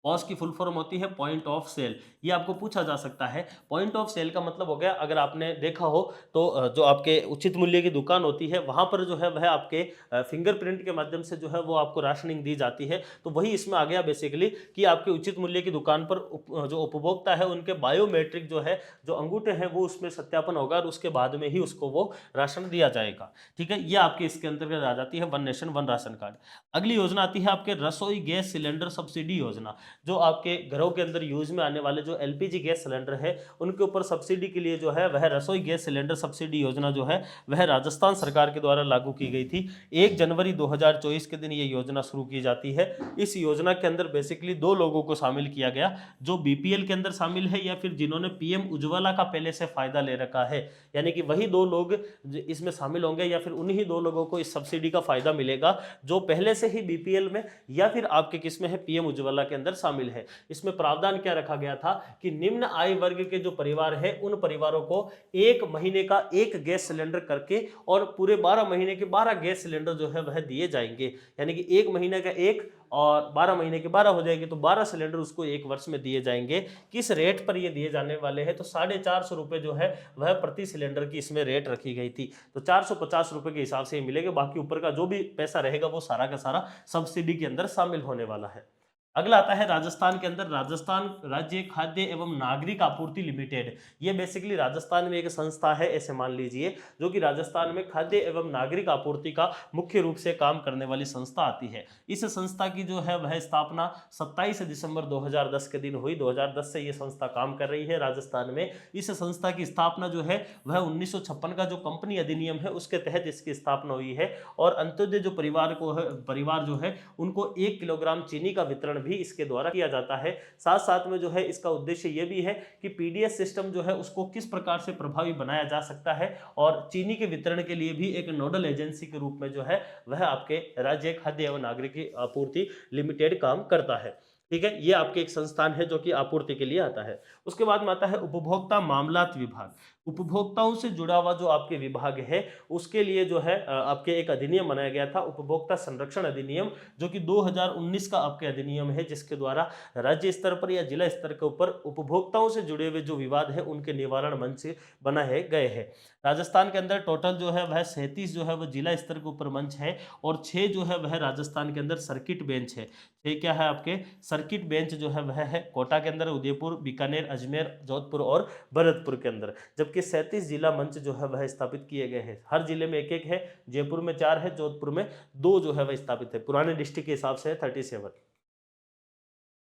पॉस की फुल फॉर्म होती है पॉइंट ऑफ सेल। ये आपको पूछा जा सकता है। पॉइंट ऑफ सेल का मतलब हो गया, अगर आपने देखा हो तो जो आपके उचित मूल्य की दुकान होती है वहां पर जो है वह आपके फिंगरप्रिंट के माध्यम से जो है वो आपको राशनिंग दी जाती है। तो वही इसमें आ गया बेसिकली कि आपके उचित मूल्य की दुकान पर जो उपभोक्ता है उनके बायोमेट्रिक जो है जो अंगूठे हैं वो उसमें सत्यापन होगा और उसके बाद में ही उसको वो राशन दिया जाएगा। ठीक है, ये आपके इसके अंतर्गत आ जाती है one nation one ration card. अगली योजना आती है आपके रसोई गैस सिलेंडर सब्सिडी योजना। जो आपके घरों के अंदर यूज में आने वाले जो एलपीजी गैस सिलेंडर है उनके ऊपर सब्सिडी के लिए जो है वह रसोई गैस सिलेंडर सब्सिडी योजना जो है वह राजस्थान सरकार के द्वारा लागू की गई थी। 1 जनवरी 2024 के दिन ये योजना शुरू की जाती है। इस योजना के अंदर बेसिकली 2 लोगों को शामिल किया गया, जो बीपीएल के अंदर शामिल है या फिर जिन्होंने पीएम उज्ज्वला का पहले से फायदा ले रखा है, यानी कि वही 2 लोग इसमें शामिल होंगे या फिर उन्हीं 2 लोगों को इस सब्सिडी का फायदा मिलेगा जो पहले से ही बीपीएल में या फिर आपके किसमें है, पीएम उज्ज्वला के अंदर शामिल है। इसमें प्रावधान क्या रखा गया था कि निम्न आय वर्ग के जो परिवार है उन परिवारों को 1 महीने का 1 गैस सिलेंडर करके और पूरे 12 महीने के 12 गैस सिलेंडर जो है वह दिए जाएंगे, यानी कि 1 महीने का 1 और 12 महीने के 12 हो जाएंगे तो 12 सिलेंडर उसको 1 वर्ष में दिए जाएंगे। किस रेट पर ये दिए जाने वाले हैं, तो 450 रुपए जो है वह प्रति सिलेंडर की इसमें रेट रखी गई थी। तो 450 रुपए के हिसाब से ये मिलेगा, बाकी ऊपर का जो भी पैसा रहेगा वो सारा का सारा सब्सिडी के अंदर शामिल होने वाला है। अगला आता है राजस्थान के अंदर राजस्थान राज्य खाद्य एवं नागरिक आपूर्ति लिमिटेड। ये बेसिकली राजस्थान में एक संस्था है, ऐसे मान लीजिए, जो कि राजस्थान में खाद्य एवं नागरिक आपूर्ति का मुख्य रूप से काम करने वाली संस्था आती है। इस संस्था की जो है वह स्थापना 27 दिसंबर 2010 के दिन हुई। 2010 से ये संस्था काम कर रही है राजस्थान में। इस संस्था की स्थापना जो है वह 1956 का जो कंपनी अधिनियम है उसके तहत इसकी स्थापना हुई है और अंत्योदय जो परिवार जो है उनको 1 किलोग्राम चीनी का वितरण भी इसके द्वारा किया जाता है। साथ साथ में जो है इसका उद्देश्य यह भी है कि पीडीएस सिस्टम जो है उसको किस प्रकार से प्रभावी बनाया जा सकता है और चीनी के वितरण के लिए भी एक नोडल एजेंसी के रूप में जो है वह आपके राज्य खाद्य एवं नागरिक आपूर्ति लिमिटेड काम करता है। ठीक है, ये आपके एक संस्थान है जो कि आपूर्ति के लिए आता है। उसके बाद में आता है उपभोक्ता मामलात विभाग। उपभोक्ताओं से जुड़ा हुआ जो आपके विभाग है उसके लिए जो है आपके एक अधिनियम बनाया गया था, उपभोक्ता संरक्षण अधिनियम, जो कि 2019 का आपके अधिनियम है, जिसके द्वारा राज्य स्तर पर या जिला स्तर के ऊपर उपभोक्ताओं से जुड़े हुए जो विवाद है उनके निवारण मंच बनाए गए हैं। राजस्थान के अंदर टोटल जो है वह 37 जो है वह जिला स्तर के ऊपर मंच है और 6 जो है वह राजस्थान के अंदर सर्किट बेंच है। 6 क्या है आपके सर्किट बेंच जो है वह है कोटा के अंदर, उदयपुर, बीकानेर, अजमेर, जोधपुर और भरतपुर के अंदर, जबकि 37 जिला मंच जो है वह स्थापित किए गए हैं। हर जिले में एक एक है, जयपुर में 4 है, जोधपुर में 2 जो है वह स्थापित है। पुराने डिस्ट्रिक्ट के हिसाब से 37।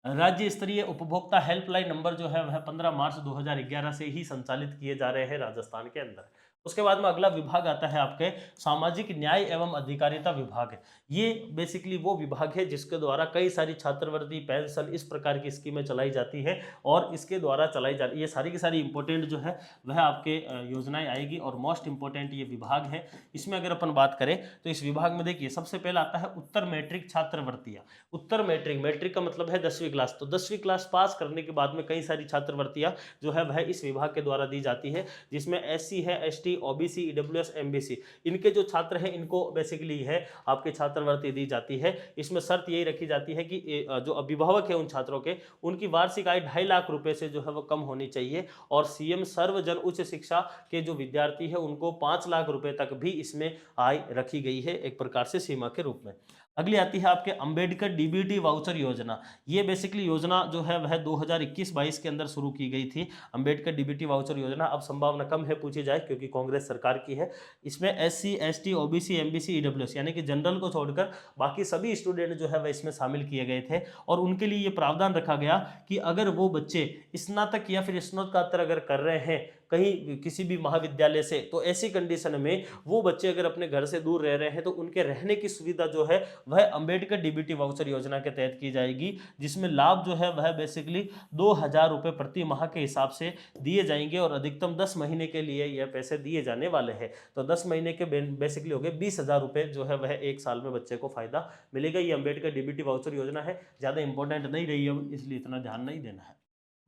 राज्य स्तरीय उपभोक्ता हेल्पलाइन नंबर जो है वह 15 मार्च 2011 से ही संचालित किए जा रहे हैं राजस्थान के अंदर। उसके बाद में अगला विभाग आता है आपके सामाजिक न्याय एवं अधिकारिता विभाग। ये बेसिकली वो विभाग है जिसके द्वारा कई सारी छात्रवृत्ति, पेंशन, इस प्रकार की स्कीमें चलाई जाती है और इसके द्वारा चलाई जाती, ये सारी की सारी इंपॉर्टेंट जो है वह आपके योजनाएं आएगी और मोस्ट इंपॉर्टेंट ये विभाग है। इसमें अगर अपन बात करें तो इस विभाग में देखिए सबसे पहला आता है उत्तर मैट्रिक छात्रवृत्तियां। उत्तर मैट्रिक, मैट्रिक का मतलब है 10वीं क्लास, तो 10वीं क्लास पास करने के बाद में कई सारी छात्रवृत्तियां जो है वह इस विभाग के द्वारा दी जाती है, जिसमें एससी है, एसटी, ओबीसी, ईडब्ल्यूएस, एमबीसी, इनके जो छात्र हैं इनको बेसिकली है आपके छात्रवृत्ति दी जाती है। इसमें शर्त यही रखी जाती है कि जो अभिभावक है उन छात्रों के, उनकी वार्षिक आय 2.5 लाख रुपए से जो है वो कम होनी चाहिए और सीएम सर्वजन उच्च शिक्षा के जो विद्यार्थी है उनको 5 लाख रुपए तक भी इसमें आय रखी गई है एक प्रकार से सीमा के रूप में। अगली आती है आपके अंबेडकर डीबीटी वाउचर योजना। ये बेसिकली योजना जो है वह 2021-22 के अंदर शुरू की गई थी। अंबेडकर डीबीटी वाउचर योजना, अब संभावना कम है पूछी जाए क्योंकि कांग्रेस सरकार की है। इसमें SC, ST, OBC, MBC, EWS यानी कि जनरल को छोड़कर बाकी सभी स्टूडेंट जो है वह इसमें शामिल किए गए थे और उनके लिए ये प्रावधान रखा गया कि अगर वो बच्चे स्नातक या फिर स्नातकोत्तर अगर कर रहे हैं कहीं किसी भी महाविद्यालय से, तो ऐसी कंडीशन में वो बच्चे अगर अपने घर से दूर रह रहे हैं तो उनके रहने की सुविधा जो है वह अंबेडकर डीबीटी वाउचर योजना के तहत की जाएगी, जिसमें लाभ जो है वह बेसिकली 2,000 रुपये प्रति माह के हिसाब से दिए जाएंगे और अधिकतम 10 महीने के लिए यह पैसे दिए जाने वाले हैं। तो 10 महीने के बेसिकली हो गए 20,000 रुपये जो है वह एक साल में बच्चे को फायदा मिलेगा। ये अंबेडकर डीबीटी वाउचर योजना है, ज़्यादा इंपॉर्टेंट नहीं रही है इसलिए इतना ध्यान नहीं देना है।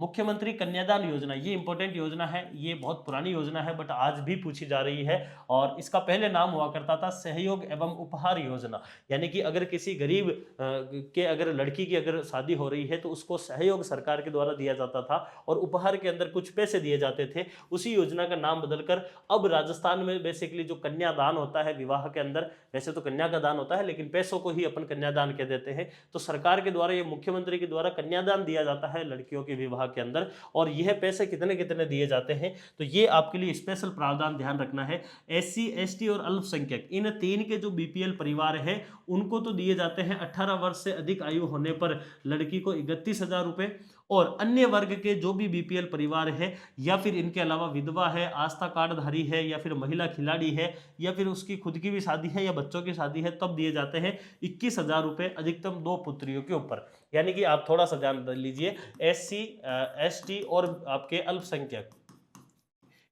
मुख्यमंत्री कन्यादान योजना, ये इंपॉर्टेंट योजना है, ये बहुत पुरानी योजना है बट आज भी पूछी जा रही है और इसका पहले नाम हुआ करता था सहयोग एवं उपहार योजना। यानी कि अगर किसी गरीब के अगर लड़की की अगर शादी हो रही है तो उसको सहयोग सरकार के द्वारा दिया जाता था और उपहार के अंदर कुछ पैसे दिए जाते थे। उसी योजना का नाम बदलकर अब राजस्थान में बेसिकली जो कन्यादान होता है विवाह के अंदर, वैसे तो कन्या का दान होता है लेकिन पैसों को ही अपन कन्यादान कह देते हैं, तो सरकार के द्वारा ये मुख्यमंत्री के द्वारा कन्यादान दिया जाता है लड़कियों के विवाह विभाग के अंदर, और यह पैसे कितने कितने दिए जाते हैं, तो ये आपके लिए स्पेशल प्रावधान ध्यान रखना है। एससी एसटी और अल्पसंख्यक, इन तीन के जो बीपीएल परिवार है उनको तो दिए जाते हैं 18 वर्ष से अधिक आयु होने पर लड़की को 31,000 रुपए, और अन्य वर्ग के जो भी बीपीएल परिवार है या फिर इनके अलावा विधवा है, आस्था कार्डधारी है, या फिर महिला खिलाड़ी है, या फिर उसकी खुद की भी शादी है या बच्चों की शादी है, तब दिए जाते हैं 21,000 रुपए, अधिकतम 2 पुत्रियों के ऊपर। यानी कि आप थोड़ा सा ध्यान लीजिए, एससी एसटी और आपके अल्पसंख्यक,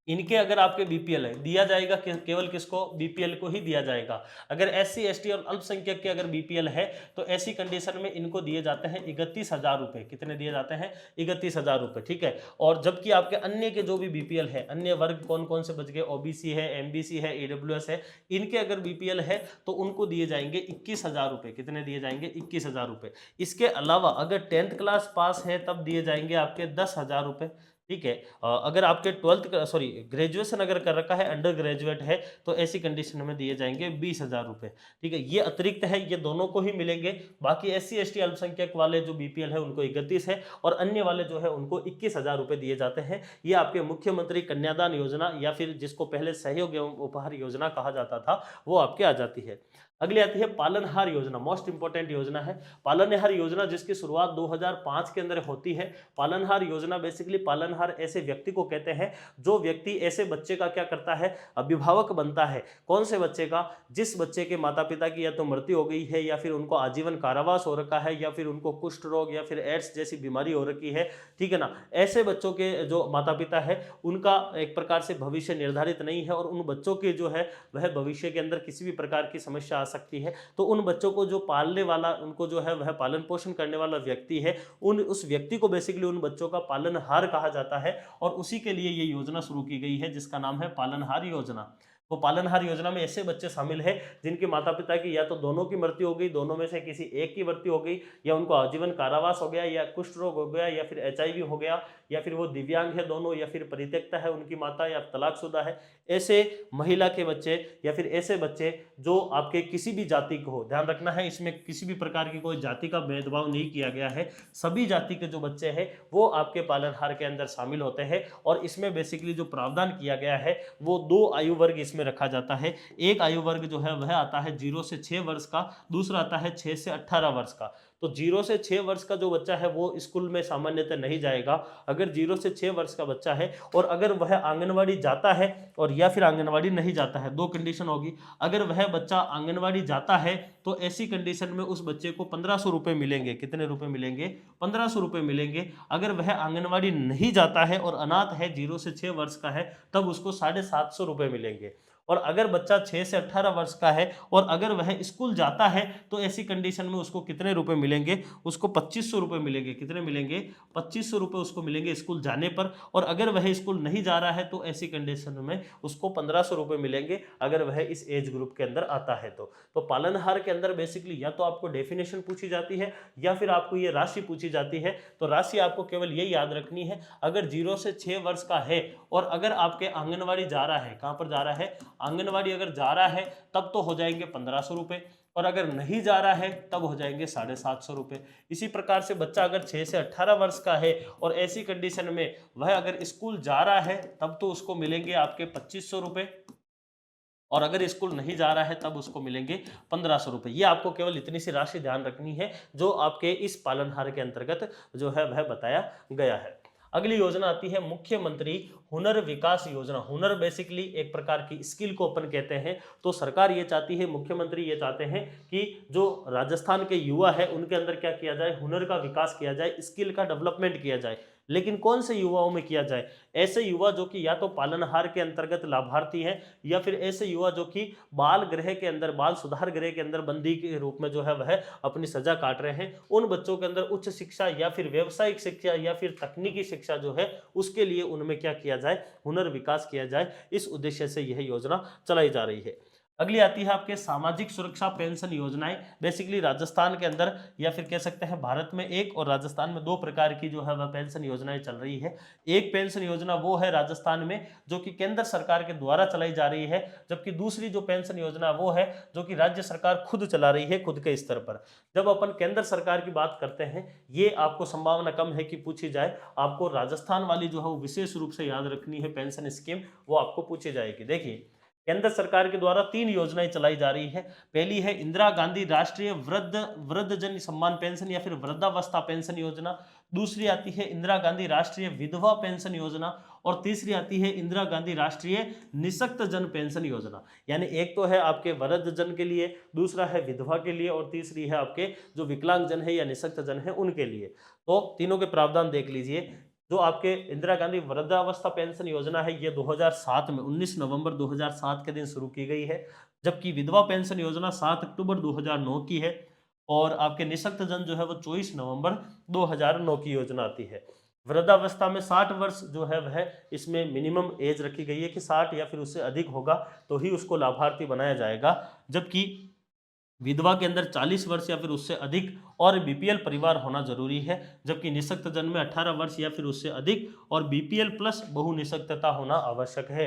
इनके अगर आपके बीपीएल है, दिया जाएगा केवल किसको, बीपीएल को ही दिया जाएगा। अगर एससी एसटी और अल्पसंख्यक के अगर बीपीएल है तो ऐसी कंडीशन में इनको दिए जाते हैं 31,000 रुपए। कितने दिए जाते हैं, 31,000 रुपए, ठीक है। और जबकि आपके अन्य के जो भी बीपीएल है, अन्य वर्ग कौन कौन से बच गए, ओबीसी है, एमबीसी है, ईडब्ल्यूएस है, इनके अगर बीपीएल है तो उनको दिए जाएंगे 21,000 रुपए। कितने दिए जाएंगे, 21,000 रुपए। इसके अलावा अगर 10th क्लास पास है तब दिए जाएंगे आपके 10,000 रुपए, ठीक है। अगर आपके 12th सॉरी ग्रेजुएशन अगर कर रखा है, अंडर ग्रेजुएट है, तो ऐसी कंडीशन में दिए जाएंगे 20,000 रुपए, ठीक है। ये अतिरिक्त है, ये दोनों को ही मिलेंगे। बाकी एससी एसटी अल्पसंख्यक वाले जो बीपीएल है उनको 31 है, और अन्य वाले जो है उनको 21,000 रुपए दिए जाते हैं। ये आपके मुख्यमंत्री कन्यादान योजना, या फिर जिसको पहले सहयोग एवं उपहार योजना कहा जाता था, वो आपके आ जाती है। अगली आती है पालनहार योजना, मोस्ट इंपॉर्टेंट योजना है पालनहार योजना, जिसकी शुरुआत 2005 के अंदर होती है। पालनहार योजना बेसिकली, पालनहार ऐसे व्यक्ति को कहते हैं जो व्यक्ति ऐसे बच्चे का क्या करता है, अभिभावक बनता है। कौन से बच्चे का, जिस बच्चे के माता पिता की या तो मृत्यु हो गई है, या फिर उनको आजीवन कारावास हो रखा है, या फिर उनको कुष्ठ रोग या फिर एड्स जैसी बीमारी हो रखी है, ठीक है ना। ऐसे बच्चों के जो माता पिता है उनका एक प्रकार से भविष्य निर्धारित नहीं है, और उन बच्चों के जो है वह भविष्य के अंदर किसी भी प्रकार की समस्या सकती है, तो उन बच्चों को जो पालने वाला, उनको जो है वह पालन पोषण करने वाला व्यक्ति है, उस व्यक्ति को बेसिकली उन बच्चों का पालनहार कहा जाता है। और उसी के लिए ये योजना शुरू की गई है जिसका नाम है पालनहार योजना। वो पालनहार योजना में ऐसे बच्चे शामिल हैं जिनके माता पिता की या तो दोनों की मृत्यु हो गई, दोनों में से किसी एक की मृत्यु हो गई, या उनको आजीवन कारावास हो गया, या कुष्ठ रोग हो गया, या फिर एचआईवी हो गया, या फिर वो दिव्यांग है दोनों, या फिर परित्यक्ता है उनकी माता, या तलाकशुदा है। ऐसे महिला के बच्चे, या फिर ऐसे बच्चे जो आपके किसी भी जाति को हो, ध्यान रखना है इसमें किसी भी प्रकार की कोई जाति का भेदभाव नहीं किया गया है, सभी जाति के जो बच्चे हैं वो आपके पालनहार के अंदर शामिल होते हैं। और इसमें बेसिकली जो प्रावधान किया गया है वो 2 आयु वर्ग इसमें रखा जाता है। एक आयु वर्ग जो है वह आता है 0 से 6 वर्ष का, दूसरा आता है 6 से 18 वर्ष का। तो 0 से 6 वर्ष का जो बच्चा है वो स्कूल में सामान्यतः नहीं जाएगा। अगर 0 से 6 वर्ष का बच्चा है और अगर वह आंगनवाड़ी जाता है और या फिर आंगनवाड़ी नहीं जाता है, 2 कंडीशन होगी। अगर वह बच्चा आंगनवाड़ी जाता है तो ऐसी कंडीशन में उस बच्चे को 1500 रुपए मिलेंगे। कितने रुपए मिलेंगे, 1500 रुपए मिलेंगे। अगर वह आंगनवाड़ी नहीं जाता है और अनाथ है, 0 से 6 वर्ष का है, तब उसको 750 रुपए मिलेंगे। और अगर बच्चा 6 से 18 वर्ष का है और अगर वह स्कूल जाता है तो ऐसी कंडीशन में उसको कितने रुपए मिलेंगे, उसको 2500 रुपए मिलेंगे। कितने मिलेंगे, 2500 रुपए उसको मिलेंगे स्कूल जाने पर। और अगर वह स्कूल नहीं जा रहा है तो ऐसी कंडीशन में उसको 1500 रुपए मिलेंगे अगर वह इस एज ग्रुप के अंदर आता है। तो पालनहार के अंदर बेसिकली या तो आपको डेफिनेशन पूछी जाती है या फिर आपको ये राशि पूछी जाती है। तो राशि आपको केवल ये याद रखनी है, अगर 0 से 6 वर्ष का है और अगर आपके आंगनवाड़ी जा रहा है, कहां पर जा रहा है, आंगनवाड़ी अगर जा रहा है तब तो हो जाएंगे 1500 रुपए, और अगर नहीं जा रहा है तब हो जाएंगे 750 रुपए। इसी प्रकार से बच्चा अगर 6 से 18 वर्ष का है और ऐसी कंडीशन में वह अगर स्कूल जा रहा है तब तो उसको मिलेंगे आपके 2500 रुपए, और अगर स्कूल नहीं जा रहा है तब उसको मिलेंगे 1500 रुपए। ये आपको केवल इतनी सी राशि ध्यान रखनी है जो आपके इस पालनहार के अंतर्गत जो है वह बताया गया है। अगली योजना आती है मुख्यमंत्री हुनर विकास योजना। हुनर बेसिकली एक प्रकार की स्किल को अपन कहते हैं। तो सरकार ये चाहती है, मुख्यमंत्री ये चाहते हैं कि जो राजस्थान के युवा है उनके अंदर क्या किया जाए, हुनर का विकास किया जाए, स्किल का डेवलपमेंट किया जाए। लेकिन कौन से युवाओं में किया जाए, ऐसे युवा जो कि या तो पालनहार के अंतर्गत लाभार्थी हैं या फिर ऐसे युवा जो कि बाल गृह के अंदर, बाल सुधार गृह के अंदर बंदी के रूप में जो है वह अपनी सजा काट रहे हैं। उन बच्चों के अंदर उच्च शिक्षा या फिर व्यावसायिक शिक्षा या फिर तकनीकी शिक्षा जो है उसके लिए उनमें क्या किया जाए, हुनर विकास किया जाए। इस उद्देश्य से यह योजना चलाई जा रही है। अगली आती है आपके सामाजिक सुरक्षा पेंशन योजनाएं। बेसिकली राजस्थान के अंदर या फिर कह सकते हैं भारत में एक और राजस्थान में दो प्रकार की जो है वह पेंशन योजनाएं चल रही है। एक पेंशन योजना वो है राजस्थान में जो कि केंद्र सरकार के द्वारा चलाई जा रही है, जबकि दूसरी जो पेंशन योजना वो है जो कि राज्य सरकार खुद चला रही है खुद के स्तर पर। जब अपन केंद्र सरकार की बात करते हैं, ये आपको संभावना कम है कि पूछी जाए। आपको राजस्थान वाली जो है वो विशेष रूप से याद रखनी है पेंशन स्कीम, वो आपको पूछी जाएगी। देखिए, केंद्र सरकार के द्वारा 3 योजनाएं चलाई जा रही है। पहली है इंदिरा गांधी राष्ट्रीय वृद्धजन सम्मान पेंशन या फिर वृद्धावस्था पेंशन योजना। दूसरी आती है इंदिरा गांधी राष्ट्रीय विधवा पेंशन योजना और तीसरी आती है इंदिरा गांधी राष्ट्रीय निःशक्त जन पेंशन योजना। यानी एक तो है आपके वृद्धजन के लिए, दूसरा है विधवा के लिए और तीसरी है आपके जो विकलांग जन है या निःशक्त जन है उनके लिए। तो तीनों के प्रावधान देख लीजिए। जो आपके इंदिरा गांधी वृद्धावस्था पेंशन योजना है ये 2007 में 19 नवंबर 2007 के दिन शुरू की गई है, जबकि विधवा पेंशन योजना 7 अक्टूबर 2009 की है और आपके निःशक्त जन जो है वो 24 नवंबर 2009 की योजना आती है। वृद्धावस्था में 60 वर्ष जो है वह इसमें मिनिमम एज रखी गई है कि 60 या फिर उससे अधिक होगा तो ही उसको लाभार्थी बनाया जाएगा, जबकि विधवा के अंदर 40 वर्ष या फिर उससे अधिक और बीपीएल परिवार होना जरूरी है, जबकि निःशक्त जन में 18 वर्ष या फिर उससे अधिक और बीपीएल प्लस बहुनिःशक्तता होना आवश्यक है।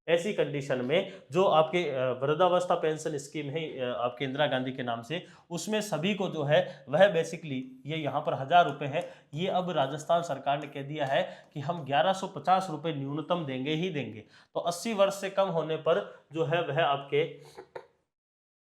ऐसी कंडीशन में जो आपके वृद्धावस्था पेंशन स्कीम है आपके इंदिरा गांधी के नाम से, उसमें सभी को जो है वह बेसिकली ये यहाँ पर 1000 रुपये है। ये अब राजस्थान सरकार ने कह दिया है कि हम 1150 रुपये न्यूनतम देंगे ही देंगे। तो 80 वर्ष से कम होने पर जो है वह आपके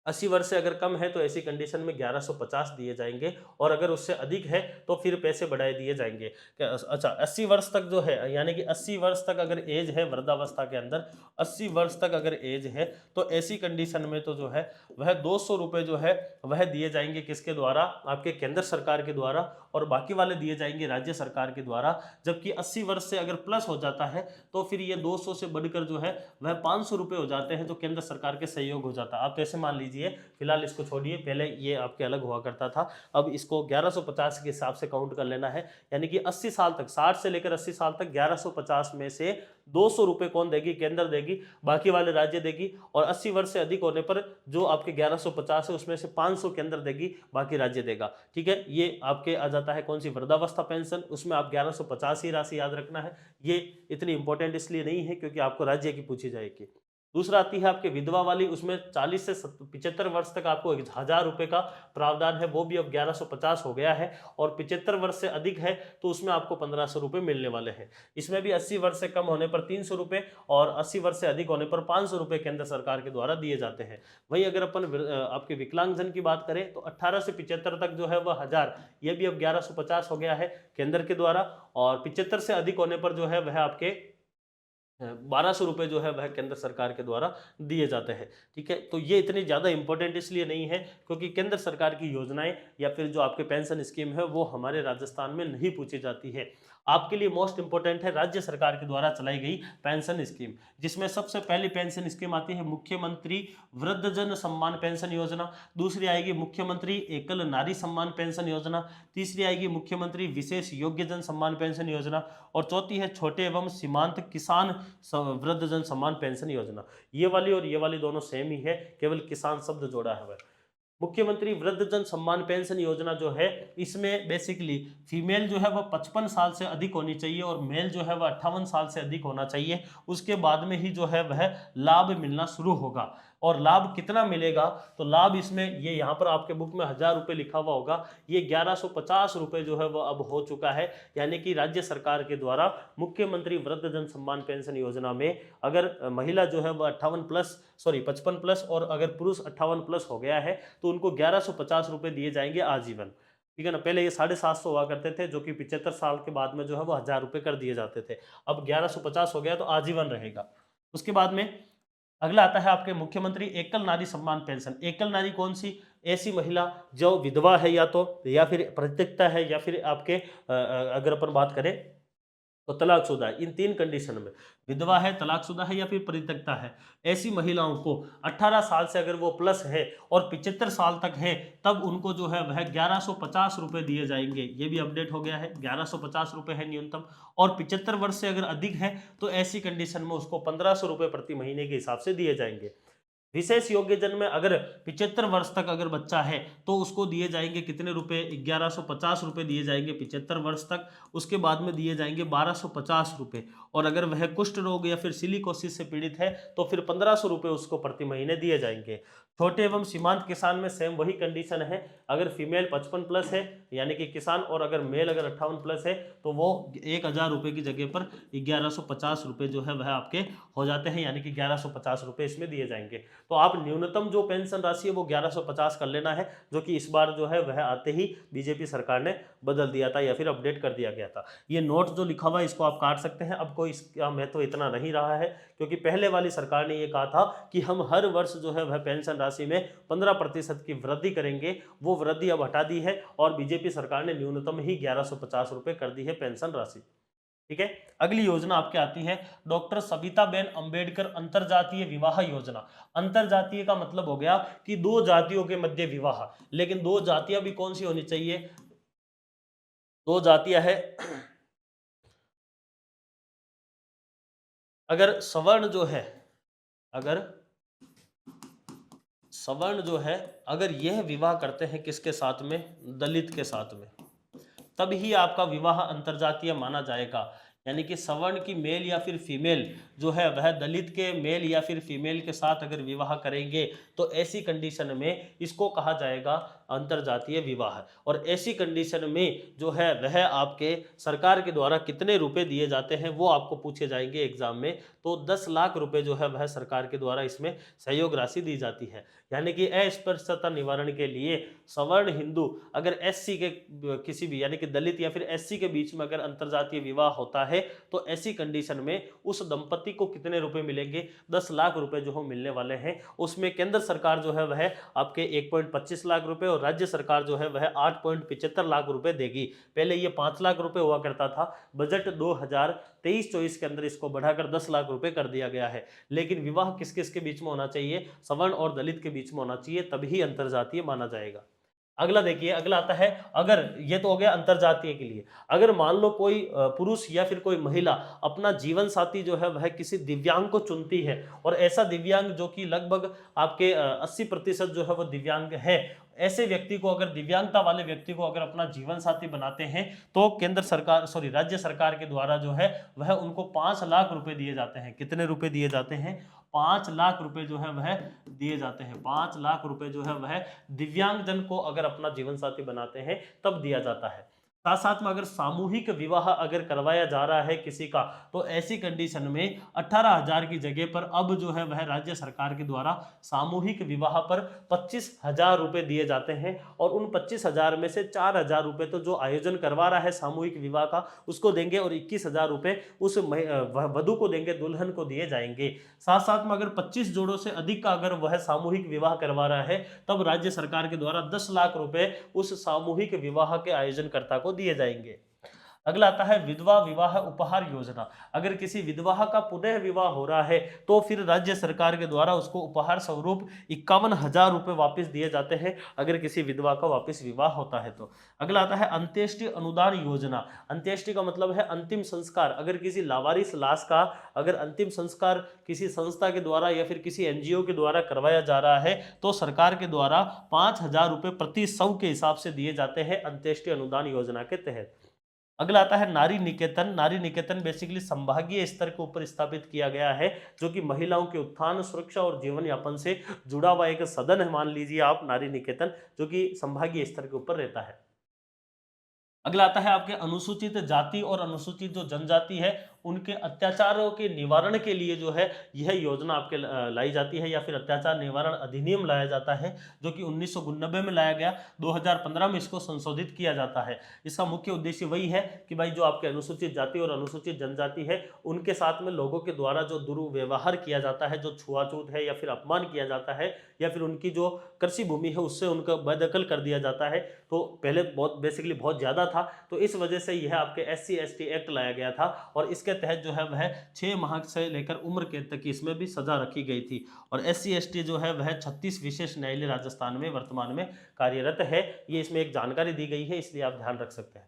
80 वर्ष से अगर कम है तो ऐसी कंडीशन में 1150 दिए जाएंगे और अगर उससे अधिक है तो फिर पैसे बढ़ाए दिए जाएंगे। अच्छा, 80 वर्ष तक जो है यानी कि 80 वर्ष तक अगर एज है वृद्धावस्था के अंदर, 80 वर्ष तक अगर एज है तो ऐसी कंडीशन में तो जो है वह 200 रुपये जो है वह दिए जाएंगे किसके द्वारा, आपके केंद्र सरकार के द्वारा, और बाकी वाले दिए जाएंगे राज्य सरकार के द्वारा। जबकि 80 वर्ष से अगर प्लस हो जाता है तो फिर ये 200 से बढ़कर जो है वह 500 रुपये हो जाते हैं, जो केंद्र सरकार के सहयोग हो जाता है। आप ऐसे मान लीजिए, फिलहाल इसको छोड़िए, पहले ये आपके अलग हुआ करता था, अब इसको 1150 के हिसाब से काउंट कर लेना है। यानी कि 80 साल तक, 60 से लेकर 80 साल तक 1150 में से 200 रुपये कौन देगी, केंद्र देगी, बाकी वाले राज्य देगी। और 80 वर्ष से अधिक होने पर जो आपके 1150 है उसमें से 500 केंद्र देगी, बाकी राज्य देगा। ठीक है, ये आपके आ जाता है कौन सी, वृद्धावस्था पेंशन। उसमें आप 1150 ही राशि याद रखना है। ये इतनी इंपॉर्टेंट इसलिए नहीं है क्योंकि आपको राज्य की पूछी जाएगी। दूसरा आती है आपके विधवा वाली, उसमें 40 से 75 वर्ष तक आपको 1000 रुपये का प्रावधान है, वो भी अब 1150 हो गया है। और 75 वर्ष से अधिक है तो उसमें आपको 1500 रुपये मिलने वाले हैं। इसमें भी 80 वर्ष से कम होने पर 300 रुपये और 80 वर्ष से अधिक होने पर 500 रुपये केंद्र सरकार के द्वारा दिए जाते हैं। वहीं अगर अपन आपके विकलांगजन की बात करें तो 18 से 75 तक जो है वह 1000, ये भी अब 1150 हो गया है केंद्र के द्वारा। और 75 से अधिक होने पर जो है वह आपके 1200 रुपये जो है वह केंद्र सरकार के द्वारा दिए जाते हैं। ठीक है, तो ये इतनी ज़्यादा इंपॉर्टेंट इसलिए नहीं है क्योंकि केंद्र सरकार की योजनाएं या फिर जो आपके पेंशन स्कीम है वो हमारे राजस्थान में नहीं पूछी जाती है। आपके लिए मोस्ट इंपॉर्टेंट है राज्य सरकार के द्वारा चलाई गई पेंशन स्कीम, जिसमें सबसे पहली पेंशन स्कीम आती है मुख्यमंत्री वृद्धजन सम्मान पेंशन योजना। दूसरी आएगी मुख्यमंत्री एकल नारी सम्मान पेंशन योजना। तीसरी आएगी मुख्यमंत्री विशेष योग्यजन सम्मान पेंशन योजना। और चौथी है छोटे एवं सीमांत किसान वृद्धजन सम्मान पेंशन योजना। ये वाली और ये वाली दोनों सेम ही है, केवल किसान शब्द जोड़ा है। मुख्यमंत्री वृद्धजन सम्मान पेंशन योजना जो है, इसमें बेसिकली फीमेल जो है वह 55 साल से अधिक होनी चाहिए और मेल जो है वह 58 साल से अधिक होना चाहिए। उसके बाद में ही जो है वह लाभ मिलना शुरू होगा। और लाभ कितना मिलेगा, तो लाभ इसमें ये यहाँ पर आपके बुक में 1000 रुपये लिखा हुआ होगा, ये 1150 रुपये जो है वह अब हो चुका है। यानी कि राज्य सरकार के द्वारा मुख्यमंत्री वृद्धजन सम्मान पेंशन योजना में अगर महिला जो है वह 55 प्लस और अगर पुरुष 58 प्लस हो गया है तो उनको 1150 रुपये दिए जाएंगे आजीवन। ठीक है ना, पहले ये 750 हुआ करते थे जो कि 75 साल के बाद में जो है वो 1000 रुपये कर दिए जाते थे। अब 1150 हो गया तो आजीवन रहेगा। उसके बाद में अगला आता है आपके मुख्यमंत्री एकल नारी सम्मान पेंशन। एकल नारी कौन सी, ऐसी महिला जो विधवा है या फिर परित्यक्ता है या फिर आपके अगर अपन बात करें तो तलाकशुदा है। इन तीन कंडीशन में, विधवा है, तलाकशुदा है या फिर परित्यक्ता है, ऐसी महिलाओं को 18 साल से अगर वो प्लस है और 75 साल तक है तब उनको जो है वह 1150 रुपये दिए जाएंगे। ये भी अपडेट हो गया है, 1150 रुपये है न्यूनतम। और 75 वर्ष से अगर अधिक है तो ऐसी कंडीशन में उसको 1500 रुपये प्रति महीने के हिसाब से दिए जाएंगे। विशेष योग्यजन में अगर 75 वर्ष तक अगर बच्चा है तो उसको दिए जाएंगे कितने रुपए, 1150 रुपए दिए जाएंगे 75 वर्ष तक। उसके बाद में दिए जाएंगे 1250 रुपए। और अगर वह कुष्ठ रोग या फिर सिलिकोसिस से पीड़ित है तो फिर 1500 रुपए उसको प्रति महीने दिए जाएंगे। छोटे एवं सीमांत किसान में सेम वही कंडीशन है, अगर फीमेल 55 प्लस है यानी कि किसान, और अगर मेल अगर 58 प्लस है तो वो 1000 रुपए की जगह पर 1150 रुपए जो है वह आपके हो जाते हैं, यानी कि 1150 रुपए इसमें दिए जाएंगे। तो आप न्यूनतम जो पेंशन राशि है वो 1150 कर लेना है, जो कि इस बार जो है वह आते ही बीजेपी सरकार ने बदल दिया था या फिर अपडेट कर दिया गया था। ये नोट जो लिखा हुआ है इसको आप काट सकते हैं, अब कोई इसका महत्व इतना नहीं रहा है, क्योंकि पहले वाली सरकार ने ये कहा था कि हम हर वर्ष जो है वह पेंशन राशि में 15% की वृद्धि करेंगे। वो वृद्धि अब हटा दी है और बीजेपी सरकार ने न्यूनतम ही 1150 रुपए कर दी है पेंशन राशि। ठीक है, अगली योजना आपके आती है डॉक्टर सविताबेन अंबेडकर अंतरजातीय विवाह योजना। अंतरजातीय का मतलब हो गया कि दो जातियों के मध्य विवाह, लेकिन दो जातियां भी कौन सी होनी चाहिए, दो जातियां है अगर सवर्ण जो है, अगर सवर्ण जो है अगर यह विवाह करते हैं किसके साथ में, दलित के साथ में, तब ही आपका विवाह अंतरजातीय माना जाएगा। यानी कि सवर्ण की मेल या फिर फीमेल जो है वह दलित के मेल या फिर फीमेल के साथ अगर विवाह करेंगे तो ऐसी कंडीशन में इसको कहा जाएगा अंतरजातीय विवाह। और ऐसी कंडीशन में जो है वह आपके सरकार के द्वारा कितने रुपए दिए जाते हैं वो आपको पूछे जाएंगे एग्जाम में। तो 10 लाख रुपए जो है वह सरकार के द्वारा इसमें सहयोग राशि दी जाती है। यानी कि अस्पृश्यता निवारण के लिए सवर्ण हिंदू अगर एससी के किसी भी यानी कि दलित या फिर एससी के बीच में अगर अंतरजातीय विवाह होता है तो ऐसी कंडीशन में उस दंपति को कितने रुपए मिलेंगे, 10 लाख रुपए जो हो मिलने वाले हैं। उसमें केंद्र सरकार जो है वह आपके 1.25 लाख रुपए और राज्य सरकार जो है वह 8.75 लाख रुपए देगी। पहले ये 5 लाख रुपए हुआ करता था, बजट 2023-24 के अंदर इसको बढ़ाकर 10 लाख रुपए कर दिया गया है। लेकिन विवाह किस किस के बीच में होना चाहिए, सवर्ण और दलित के बीच में होना चाहिए, तभी अंतरजातीय माना जाएगा। अगला देखिए, अगला आता है, अगर ये तो हो गया अंतरजातीय के लिए, अगर मान लो कोई पुरुष या फिर कोई महिला अपना जीवन साथी जो है वह किसी दिव्यांग को चुनती है, और ऐसा दिव्यांग जो कि लगभग आपके 80% जो है वो दिव्यांग है, ऐसे व्यक्ति को अगर दिव्यांगता वाले व्यक्ति को अगर अपना जीवन साथी बनाते हैं तो केंद्र सरकार राज्य सरकार के द्वारा जो है वह उनको 5 लाख रुपए दिए जाते हैं। कितने रुपए दिए जाते हैं, 5 लाख रुपए जो है वह दिए जाते हैं। 5 लाख रुपए जो है वह दिव्यांगजन को अगर अपना जीवन साथी बनाते हैं तब दिया जाता है। साथ साथ में अगर सामूहिक विवाह अगर करवाया जा रहा है किसी का तो ऐसी कंडीशन में 18,000 की जगह पर अब जो है वह राज्य सरकार के द्वारा सामूहिक विवाह पर 25,000 रुपए दिए जाते हैं। और उन 25,000 में से 4,000 रुपए तो जो आयोजन करवा रहा है सामूहिक विवाह का उसको देंगे, और 21,000 रुपए उस वधु को देंगे, दुल्हन को दिए जाएंगे। साथ साथ में अगर 25 जोड़ों से अधिक का अगर वह सामूहिक विवाह करवा रहा है तब राज्य सरकार के द्वारा 10 लाख रुपए उस सामूहिक विवाह के आयोजनकर्ता को दिए जाएंगे। अगला आता है विधवा विवाह उपहार योजना। अगर किसी विधवा का पुनः विवाह हो रहा है तो फिर राज्य सरकार के द्वारा उसको उपहार स्वरूप 51,000 रुपए वापस दिए जाते हैं, अगर किसी विधवा का वापस विवाह होता है तो। अगला आता है अंत्येष्टि अनुदान योजना। अंत्येष्टि का मतलब है अंतिम संस्कार। अगर किसी लावारिस लाश का अगर अंतिम संस्कार किसी संस्था के द्वारा या फिर किसी एनजीओ के द्वारा करवाया जा रहा है तो सरकार के द्वारा 5,000 रुपए प्रति शव के हिसाब से दिए जाते हैं अंत्येष्टि अनुदान योजना के तहत। अगला आता है नारी निकेतन। नारी निकेतन बेसिकली संभागीय स्तर के ऊपर स्थापित किया गया है, जो कि महिलाओं के उत्थान, सुरक्षा और जीवन यापन से जुड़ा हुआ एक सदन है, मान लीजिए आप नारी निकेतन, जो कि संभागीय स्तर के ऊपर रहता है। अगला आता है आपके अनुसूचित जाति और अनुसूचित जो जनजाति है उनके अत्याचारों के निवारण के लिए जो है यह योजना आपके लाई जाती है, या फिर अत्याचार निवारण अधिनियम लाया जाता है, जो कि 1999 में लाया गया। 2015 में इसको संशोधित किया जाता है। इसका मुख्य उद्देश्य वही है कि भाई जो आपके अनुसूचित जाति और अनुसूचित जनजाति है उनके साथ में लोगों के द्वारा जो दुर्व्यवहार किया जाता है, जो छुआछूत है या फिर अपमान किया जाता है, या फिर उनकी जो कृषि भूमि है उससे उनका बेदखल कर दिया जाता है, तो पहले बहुत ज़्यादा था, तो इस वजह से यह आपके SC/ST एक्ट लाया गया था। और इसके तहत जो है वह 6 माह से लेकर उम्र कैद तक की इसमें भी सजा रखी गई थी। और SC/ST जो है वह 36 विशेष न्यायालय राजस्थान में वर्तमान में कार्यरत है। ये इसमें एक जानकारी दी गई है, इसलिए आप ध्यान रख सकते हैं।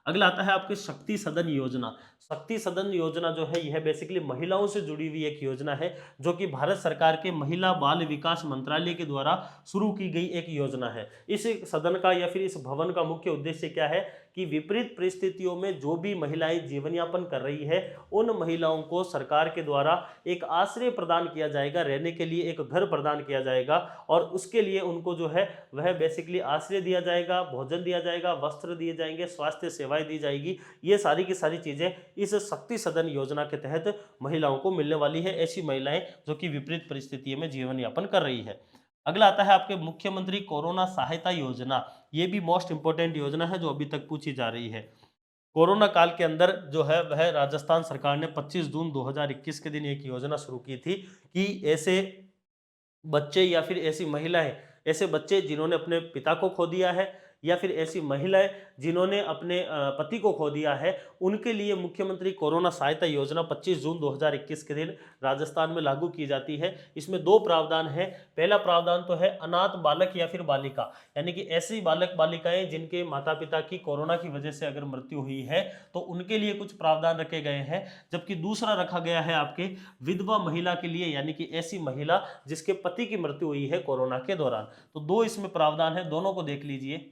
अगला आता है आपके शक्ति सदन योजना। शक्ति सदन योजना जो है यह बेसिकली महिलाओं से जुड़ी हुई एक योजना है, जो कि भारत सरकार के महिला बाल विकास मंत्रालय के द्वारा शुरू की गई एक योजना है। इस सदन का या फिर इस भवन का मुख्य उद्देश्य क्या है कि विपरीत परिस्थितियों में जो भी महिलाएं जीवन यापन कर रही है, उन महिलाओं को सरकार के द्वारा एक आश्रय प्रदान किया जाएगा, रहने के लिए एक घर प्रदान किया जाएगा, और उसके लिए उनको जो है वह बेसिकली आश्रय दिया जाएगा, भोजन दिया जाएगा, वस्त्र दिए जाएंगे, स्वास्थ्य सेवाएं दी जाएगी। ये सारी की सारी चीजें इस शक्ति सदन योजना के तहत महिलाओं को मिलने वाली है, ऐसी महिलाएं जो कि विपरीत परिस्थितियों में जीवन यापन कर रही है। अगला आता है आपके मुख्यमंत्री कोरोना सहायता योजना। ये भी मोस्ट इंपोर्टेंट योजना है जो अभी तक पूछी जा रही है। कोरोना काल के अंदर जो है वह राजस्थान सरकार ने 25 जून 2021 के दिन एक योजना शुरू की थी कि ऐसे बच्चे या फिर ऐसी महिलाएं, ऐसे बच्चे जिन्होंने अपने पिता को खो दिया है, या फिर ऐसी महिलाएं जिन्होंने अपने पति को खो दिया है, उनके लिए मुख्यमंत्री कोरोना सहायता योजना 25 जून 2021 के दिन राजस्थान में लागू की जाती है। इसमें दो प्रावधान है। पहला प्रावधान तो है अनाथ बालक या फिर बालिका, यानी कि ऐसी बालक बालिकाएं जिनके माता पिता की कोरोना की वजह से अगर मृत्यु हुई है तो उनके लिए कुछ प्रावधान रखे गए हैं। जबकि दूसरा रखा गया है आपके विधवा महिला के लिए, यानी कि ऐसी महिला जिसके पति की मृत्यु हुई है कोरोना के दौरान। तो दो इसमें प्रावधान है, दोनों को देख लीजिए।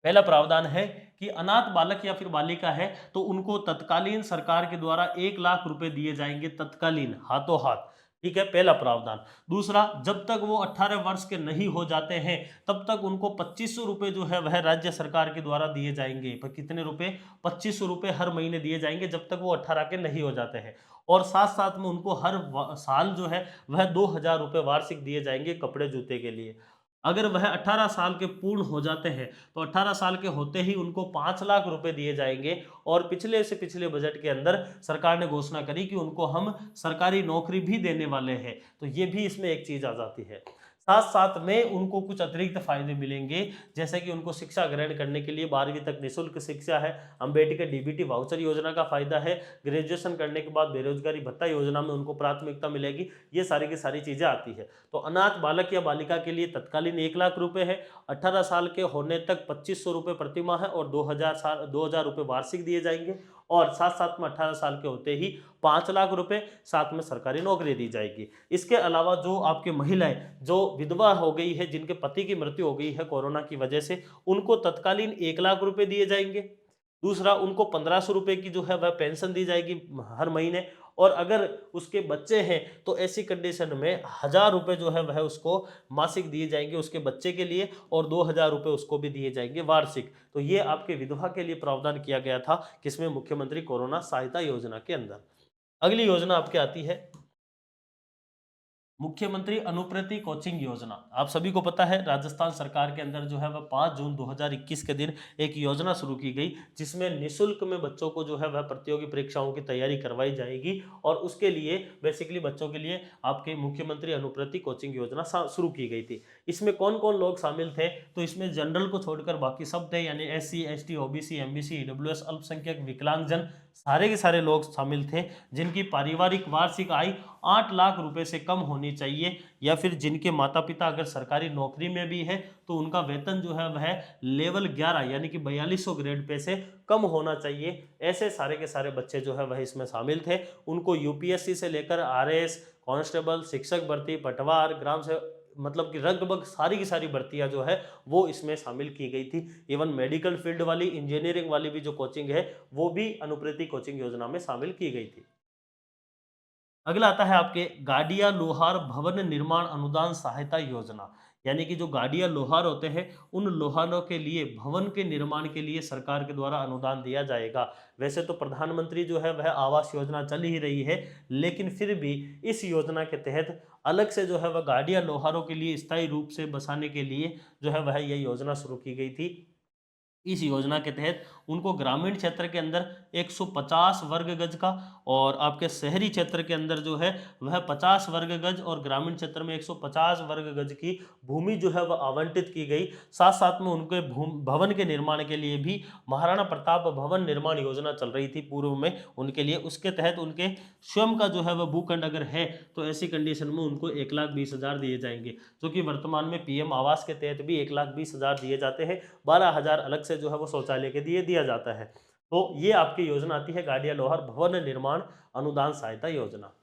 पहला प्रावधान है कि अनाथ बालक या फिर बालिका है तो उनको तत्कालीन सरकार के द्वारा 1 लाख रुपए दिए जाएंगे, तत्कालीन, हाथों हाथ। ठीक है, पहला प्रावधान। दूसरा, जब तक वो 18 वर्ष के नहीं हो जाते हैं तब तक उनको 2500 रुपए जो है वह राज्य सरकार के द्वारा दिए जाएंगे। पर कितने रुपए? 2500 रुपए हर महीने दिए जाएंगे जब तक वो 18 के नहीं हो जाते हैं। और साथ साथ में उनको हर साल जो है वह 2000 रुपए वार्षिक दिए जाएंगे कपड़े जूते के लिए। अगर वह 18 साल के पूर्ण हो जाते हैं तो 18 साल के होते ही उनको 5 लाख रुपए दिए जाएंगे। और पिछले से पिछले बजट के अंदर सरकार ने घोषणा करी कि उनको हम सरकारी नौकरी भी देने वाले हैं, तो ये भी इसमें एक चीज आ जाती है। साथ साथ में उनको कुछ अतिरिक्त फायदे मिलेंगे, जैसे कि उनको शिक्षा ग्रहण करने के लिए 12वीं तक निःशुल्क शिक्षा है, अम्बेडकर डीबीटी वाउचर योजना का फायदा है, ग्रेजुएशन करने के बाद बेरोजगारी भत्ता योजना में उनको प्राथमिकता मिलेगी। ये सारी की सारी चीजें आती है। तो अनाथ बालक या बालिका के लिए तत्कालीन 1 लाख रुपए है, 18 साल के होने तक 2500 रुपए प्रतिमाह है, और 2000 रुपए वार्षिक दिए जाएंगे। और साथ साथ में 18 साल के होते ही 5 लाख रुपए, साथ में सरकारी नौकरी दी जाएगी। इसके अलावा जो आपके महिलाएं जो विधवा हो गई है, जिनके पति की मृत्यु हो गई है कोरोना की वजह से, उनको तत्कालीन 1 लाख रुपए दिए जाएंगे। दूसरा, उनको 1500 रुपए की जो है वह पेंशन दी जाएगी हर महीने। और अगर उसके बच्चे हैं तो ऐसी कंडीशन में 1000 रुपए जो है वह उसको मासिक दिए जाएंगे उसके बच्चे के लिए, और 2000 रुपए उसको भी दिए जाएंगे वार्षिक। तो ये आपके विधवा के लिए प्रावधान किया गया था, किसमें? मुख्यमंत्री कोरोना सहायता योजना के अंदर। अगली योजना आपके आती है मुख्यमंत्री अनुप्रति कोचिंग योजना। आप सभी को पता है राजस्थान सरकार के अंदर जो है वह 5 जून 2021 के दिन एक योजना शुरू की गई, जिसमें निःशुल्क में बच्चों को जो है वह प्रतियोगी परीक्षाओं की तैयारी करवाई जाएगी। और उसके लिए बेसिकली बच्चों के लिए आपके मुख्यमंत्री अनुप्रति कोचिंग योजना शुरू की गई थी। इसमें कौन कौन लोग शामिल थे? तो इसमें जनरल को छोड़कर बाकी सब थे, यानी SC ST OBC MBC EWS अल्पसंख्यक विकलांगजन, सारे के सारे लोग शामिल थे जिनकी पारिवारिक वार्षिक आय 8 लाख रुपए से कम होनी चाहिए, या फिर जिनके माता पिता अगर सरकारी नौकरी में भी है तो उनका वेतन जो है वह लेवल 11 यानी कि 4200 ग्रेड पे से कम होना चाहिए। ऐसे सारे के सारे बच्चे जो है वह इसमें शामिल थे। उनको UPSC से लेकर RS, कांस्टेबल, शिक्षक भर्ती, पटवार, ग्राम से मतलब कि लगभग सारी की सारी भर्तियां जो है वो इसमें शामिल की गई थी। इवन मेडिकल फील्ड वाली, इंजीनियरिंग वाली भी जो कोचिंग है वो भी अनुप्रति कोचिंग योजना में शामिल की गई थी। अगला आता है आपके गाडिया लोहार भवन निर्माण अनुदान सहायता योजना, यानी कि जो गाडिया लोहार होते हैं उन लोहारों के लिए भवन के निर्माण के लिए सरकार के द्वारा अनुदान दिया जाएगा। वैसे तो प्रधानमंत्री जो है वह आवास योजना चल ही रही है, लेकिन फिर भी इस योजना के तहत अलग से जो है वह गाडिया लोहारों के लिए स्थायी रूप से बसाने के लिए जो है वह यह योजना शुरू की गई थी। इस योजना के तहत उनको ग्रामीण क्षेत्र के अंदर 150 वर्ग गज का, और आपके शहरी क्षेत्र के अंदर जो है वह 50 वर्ग गज, और ग्रामीण क्षेत्र में 150 वर्ग गज की भूमि जो है वह आवंटित की गई। साथ साथ में उनके भवन के निर्माण के लिए भी महाराणा प्रताप भवन निर्माण योजना चल रही थी पूर्व में उनके लिए। उसके तहत उनके स्वयं का जो है वह भूखंड अगर है तो ऐसी कंडीशन में उनको 1,20,000 दिए जाएंगे, जो कि वर्तमान में PM आवास के तहत भी 1,20,000 दिए जाते हैं। 12,000 अलग से से जो है वो शौचालय के लिए दिया जाता है। तो ये आपकी योजना आती है गाडिया लोहार भवन निर्माण अनुदान सहायता योजना।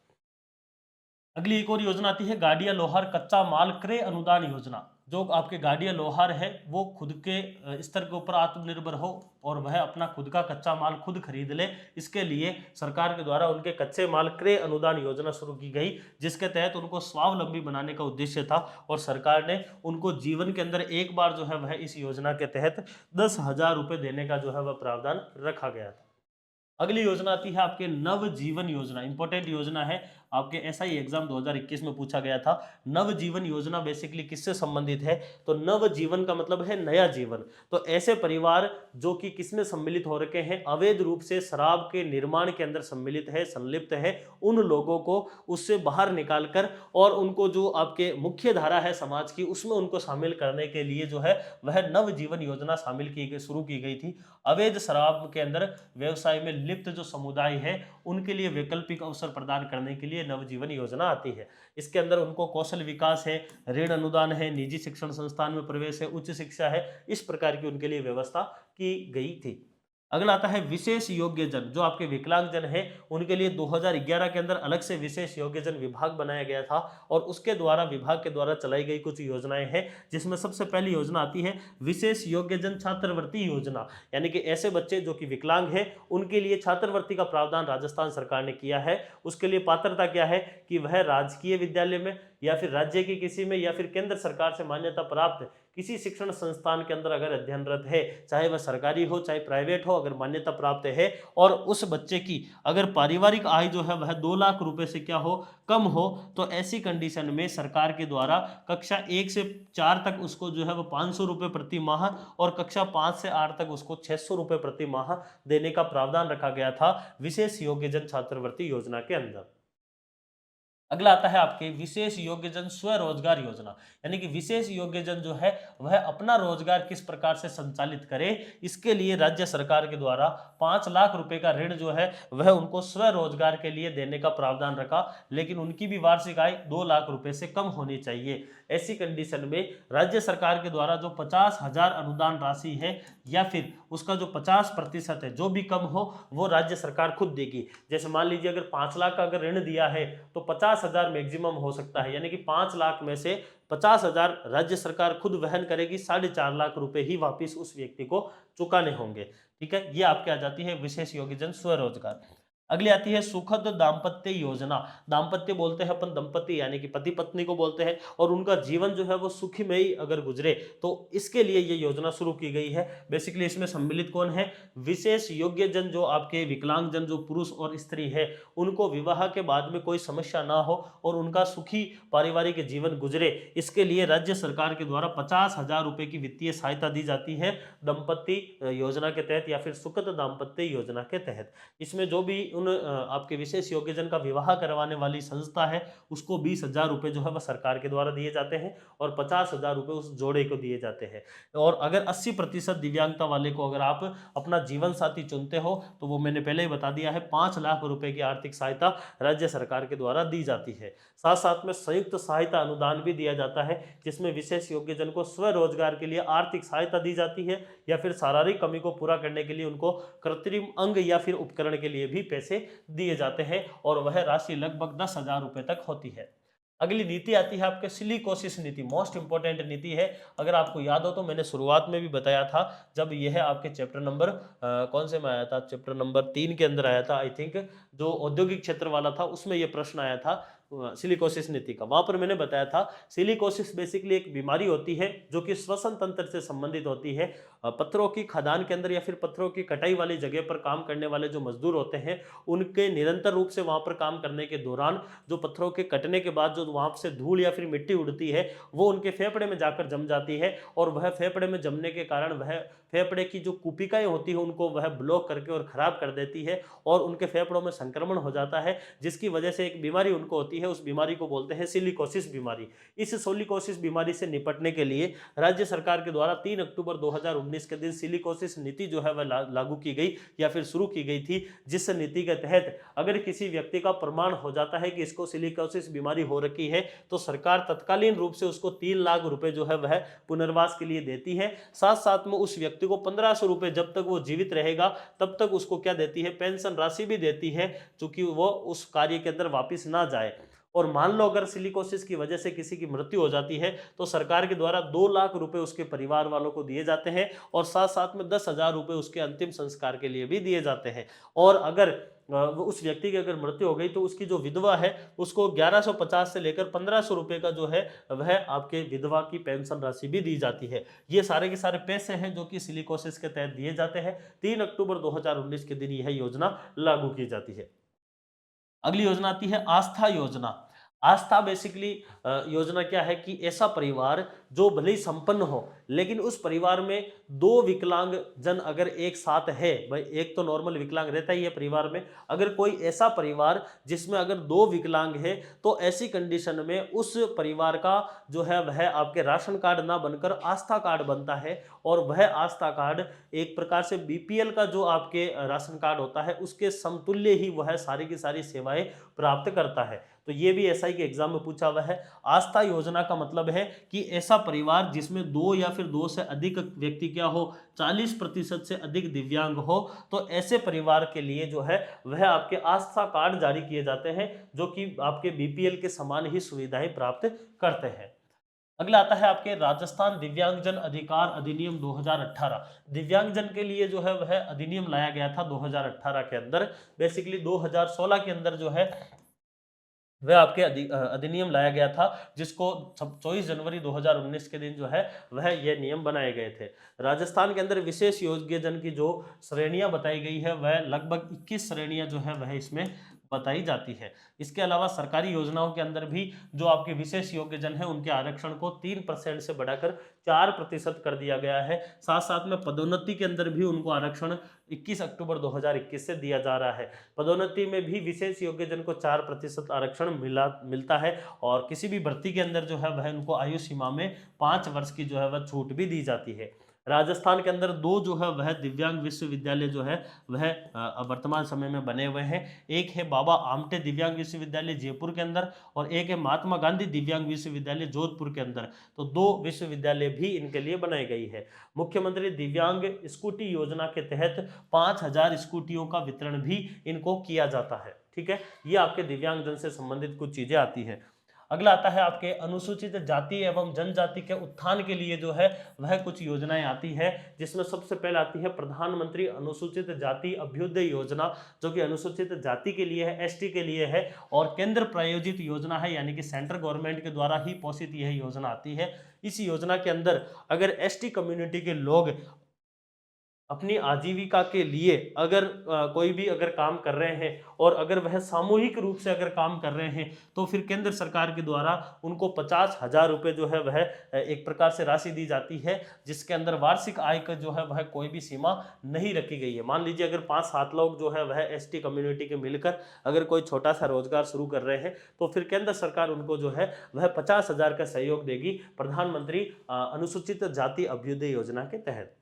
अगली एक और योजना आती है गाडिया लोहार कच्चा माल क्रय अनुदान योजना। जो आपके गाडिया लोहार है वो खुद के स्तर के ऊपर आत्मनिर्भर हो और वह अपना खुद का कच्चा माल खुद खरीद ले। इसके लिए सरकार के द्वारा उनके कच्चे माल क्रय अनुदान योजना शुरू की गई, जिसके तहत उनको स्वावलंबी बनाने का उद्देश्य था और सरकार ने उनको जीवन के अंदर एक बार जो है वह इस योजना के तहत 10,000 रुपये देने का जो है वह प्रावधान रखा गया था। अगली योजना आती है आपके नवजीवन योजना। इंपॉर्टेंट योजना है, आपके एसआई एग्जाम 2021 में पूछा गया था। नवजीवन योजना बेसिकली किससे संबंधित है? तो नवजीवन का मतलब है नया जीवन। तो ऐसे परिवार जो कि किसमें सम्मिलित हो रखे हैं, अवैध रूप से शराब के निर्माण के अंदर सम्मिलित है, संलिप्त है, उन लोगों को उससे बाहर निकालकर और उनको जो आपके मुख्य धारा है समाज की उसमें उनको शामिल करने के लिए जो है वह नवजीवन योजना शामिल की गई, शुरू की गई थी। अवैध शराब के अंदर व्यवसाय में लिप्त जो समुदाय है उनके लिए वैकल्पिक अवसर प्रदान करने के लिए नवजीवन योजना आती है। इसके अंदर उनको कौशल विकास है, ऋण अनुदान है, निजी शिक्षण संस्थान में प्रवेश है, उच्च शिक्षा है, इस प्रकार की उनके लिए व्यवस्था की गई थी। अगला आता है विशेष योग्य जन। जो आपके विकलांग जन है उनके लिए 2011 के अंदर अलग से विशेष योग्य जन विभाग बनाया गया था और उसके द्वारा विभाग के द्वारा चलाई गई कुछ योजनाएं हैं, जिसमें सबसे पहली योजना आती है विशेष योग्य जन छात्रवृत्ति योजना। यानी कि ऐसे बच्चे जो कि विकलांग है उनके लिए छात्रवृत्ति का प्रावधान राजस्थान सरकार ने किया है। उसके लिए पात्रता क्या है कि वह राजकीय विद्यालय में या फिर राज्य के किसी में या फिर केंद्र सरकार से मान्यता प्राप्त किसी शिक्षण संस्थान के अंदर अगर अध्ययनरत है, चाहे वह सरकारी हो चाहे प्राइवेट हो, अगर मान्यता प्राप्त है और उस बच्चे की अगर पारिवारिक आय जो है वह 2 लाख रुपए से क्या हो, कम हो, तो ऐसी कंडीशन में सरकार के द्वारा कक्षा 1 से 4 तक उसको जो है वो 500 रुपये प्रति माह और कक्षा 5 से 8 तक उसको 600 रुपये प्रति माह देने का प्रावधान रखा गया था विशेष योग्यजन छात्रवृत्ति योजना के अंदर। अगला आता है आपके विशेष योग्यजन स्वरोजगार योजना। यानी कि विशेष योग्यजन जो है वह अपना रोजगार किस प्रकार से संचालित करे, इसके लिए राज्य सरकार के द्वारा 5 लाख रुपए का ऋण जो है वह उनको स्वरोजगार के लिए देने का प्रावधान रखा, लेकिन उनकी भी वार्षिक आय 2 लाख रुपए से कम होनी चाहिए। ऐसी कंडीशन में राज्य सरकार के द्वारा जो 50,000 अनुदान राशि है या फिर उसका जो 50% है जो भी कम हो वो राज्य सरकार खुद देगी। जैसे मान लीजिए अगर 5 लाख का अगर ऋण दिया है तो 50,000 मैक्सिमम हो सकता है, यानी कि 5 लाख में से 50,000 राज्य सरकार खुद वहन करेगी, 4.5 लाख रुपए ही वापिस उस व्यक्ति को चुकाने होंगे। ठीक है, ये आपके आ जाती है विशेष योग्यजन स्वरोजगार। अगली आती है सुखद दाम्पत्य योजना। दाम्पत्य बोलते हैं अपन दंपति यानी कि पति पत्नी को बोलते हैं और उनका जीवन जो है वो सुखमयी अगर गुजरे तो इसके लिए ये योजना शुरू की गई है। बेसिकली इसमें सम्मिलित कौन है? विशेष योग्य जन, जो आपके विकलांग जन, जो पुरुष और स्त्री है, उनको विवाह के बाद में कोई समस्या ना हो और उनका सुखी पारिवारिक जीवन गुजरे, इसके लिए राज्य सरकार के द्वारा 50,000 रुपए की वित्तीय सहायता दी जाती है दंपत्ति योजना के तहत या फिर सुखद दाम्पत्य योजना के तहत। इसमें जो भी उन आपके विशेष योग्यजन का विवाह करवाने वाली संस्था है उसको 20,000 रुपए जो है वह सरकार के द्वारा दिए जाते हैं और 50,000 रुपए उस जोड़े को दिए जाते हैं। और अगर 80% दिव्यांगता वाले को अगर आप अपना जीवन साथी चुनते हो तो वो मैंने पहले ही बता दिया है 5 लाख रुपए की आर्थिक सहायता राज्य सरकार के द्वारा दी जाती है। साथ साथ में संयुक्त सहायता अनुदान भी दिया जाता है, जिसमें विशेष योग्यजन को स्वरोजगार के लिए आर्थिक सहायता दी जाती है या फिर शारीरिक कमी को पूरा करने के लिए उनको कृत्रिम अंग या फिर उपकरण के लिए भी पैसे दिए जाते हैं और वह राशि लगभग 10,000 रुपए तक होती है। अगली नीति आती है आपके सिलिकोसिस नीति। मोस्ट इंपोर्टेंट नीति है। अगर आपको याद हो तो मैंने शुरुआत में भी बताया था, जब यह आपके चैप्टर नंबर कौन से में आया था, चैप्टर नंबर 3 के अंदर आया था आई थिंक, जो औद्योगिक क्षेत्र वाला था उसमें यह प्रश्न आया था सिलिकोसिस नीति का। वहां पर मैंने बताया था सिलिकोसिस बेसिकली एक बीमारी होती है जो कि श्वसन तंत्र से संबंधित होती है। पत्थरों की खदान के अंदर या फिर पत्थरों की कटाई वाली जगह पर काम करने वाले जो मजदूर होते हैं उनके निरंतर रूप से वहां पर काम करने के दौरान जो पत्थरों के कटने के बाद जो वहां से धूल या फिर मिट्टी उड़ती है वो उनके फेफड़े में जाकर जम जाती है और वह फेफड़े में जमने के कारण वह फेफड़े की जो कुपिकाएं होती है उनको वह ब्लॉक करके और खराब कर देती है और उनके फेफड़ों में संक्रमण हो जाता है, जिसकी वजह से एक बीमारी उनको होती होती है उस बीमारी को बोलते हैं सिलिकोसिस बीमारी। इस सिलिकोसिस बीमारी से निपटने के लिए राज्य सरकार के द्वारा 3 अक्टूबर 2019 के दिन सिलिकोसिस नीति जो है वह लागू की गई या फिर शुरू की गई थी, जिस नीति के तहत अगर किसी व्यक्ति का प्रमाण हो जाता है कि इसको सिलिकोसिस बीमारी हो रखी है तो सरकार तत्कालीन रूप से उसको 3 लाख रुपए जो है वह पुनर्वास के लिए देती है। साथ साथ में उस व्यक्ति को 1500 रुपए जब तक वो जीवित रहेगा तब तक उसको क्या देती है, पेंशन राशि भी देती है, चूंकि वो उस कार्य के अंदर वापिस ना जाए। और मान लो अगर सिलिकोसिस की वजह से किसी की मृत्यु हो जाती है तो सरकार के द्वारा 2 लाख रुपए उसके परिवार वालों को दिए जाते हैं और साथ साथ में 10,000 रुपए उसके अंतिम संस्कार के लिए भी दिए जाते हैं। और अगर उस व्यक्ति की अगर मृत्यु हो गई तो उसकी जो विधवा है उसको 1150 से लेकर 1500 रुपए का जो है वह आपके विधवा की पेंशन राशि भी दी जाती है। ये सारे के सारे पैसे हैं जो कि सिलिकोसिस के तहत दिए जाते हैं। 3 अक्टूबर 2019 के दिन यह योजना लागू की जाती है। अगली योजना आती है आस्था योजना। आस्था बेसिकली योजना क्या है कि ऐसा परिवार जो भले ही संपन्न हो लेकिन उस परिवार में 2 विकलांग जन अगर एक साथ है, भाई एक तो नॉर्मल विकलांग रहता ही है परिवार में, अगर कोई ऐसा परिवार जिसमें अगर 2 विकलांग है तो ऐसी कंडीशन में उस परिवार का जो है वह आपके राशन कार्ड ना बनकर आस्था कार्ड बनता है और वह आस्था कार्ड एक प्रकार से बीपीएल का जो आपके राशन कार्ड होता है उसके समतुल्य ही वह सारी की सारी सेवाएं प्राप्त करता है। तो ये भी एसआई के एग्जाम में पूछा हुआ है। आस्था योजना का मतलब है कि ऐसा परिवार जिसमें 2 या फिर 2 से अधिक व्यक्ति क्या हो, 40% से अधिक दिव्यांग हो, तो ऐसे परिवार के लिए जो है वह आपके आस्था कार्ड जारी किए जाते हैं जो कि आपके बीपीएल के समान ही सुविधाएं प्राप्त करते हैं। अगला आता है आपके राजस्थान दिव्यांगजन अधिकार अधिनियम 2018। दिव्यांगजन के लिए जो है वह अधिनियम लाया गया था 2018 के अंदर। बेसिकली 2016 के अंदर जो है वह आपके अधिनियम लाया गया था जिसको 24 जनवरी 2019 के दिन जो है वह ये नियम बनाए गए थे। राजस्थान के अंदर विशेष योग्यजन की जो श्रेणियां बताई गई है वह लगभग 21 श्रेणियां जो है वह इसमें बताई जाती है। इसके अलावा सरकारी योजनाओं के अंदर भी जो आपके विशेष योग्यजन है उनके आरक्षण को 3% से बढ़ाकर 4% कर दिया गया है। साथ साथ में पदोन्नति के अंदर भी उनको आरक्षण 21 अक्टूबर 2021 से दिया जा रहा है। पदोन्नति में भी विशेष योग्यजन को 4% आरक्षण मिलता है और किसी भी भर्ती के अंदर जो है वह उनको आयु सीमा में 5 वर्ष की जो है वह छूट भी दी जाती है। राजस्थान के अंदर 2 जो है वह दिव्यांग विश्वविद्यालय जो है वह वर्तमान समय में बने हुए हैं। एक है बाबा आमटे दिव्यांग विश्वविद्यालय जयपुर के अंदर और एक है महात्मा गांधी दिव्यांग विश्वविद्यालय जोधपुर के अंदर। तो 2 विश्वविद्यालय भी इनके लिए बनाई गई है। मुख्यमंत्री दिव्यांग स्कूटी योजना के तहत 5000 स्कूटियों का वितरण भी इनको किया जाता है। ठीक है, ये आपके दिव्यांगजन से संबंधित कुछ चीजें आती है। अगला आता है आपके अनुसूचित जाति एवं जनजाति के उत्थान के लिए जो है वह कुछ योजनाएं आती है, जिसमें सबसे पहले आती है प्रधानमंत्री अनुसूचित जाति अभ्युदय योजना, जो कि अनुसूचित जाति के लिए है, एसटी के लिए है और केंद्र प्रायोजित योजना है, यानी कि सेंट्रल गवर्नमेंट के द्वारा ही पोषित यह योजना आती है। इस योजना के अंदर अगर एसटी कम्युनिटी के लोग अपनी आजीविका के लिए अगर कोई भी अगर काम कर रहे हैं और अगर वह सामूहिक रूप से अगर काम कर रहे हैं तो फिर केंद्र सरकार के द्वारा उनको 50,000 रुपये जो है वह एक प्रकार से राशि दी जाती है, जिसके अंदर वार्षिक आय का जो है वह कोई भी सीमा नहीं रखी गई है। मान लीजिए अगर 5-7 लोग जो है वह एसटी कम्युनिटी के मिलकर अगर कोई छोटा सा रोजगार शुरू कर रहे हैं तो फिर केंद्र सरकार उनको जो है वह 50,000 का सहयोग देगी प्रधानमंत्री अनुसूचित जाति अभ्युदय योजना के तहत।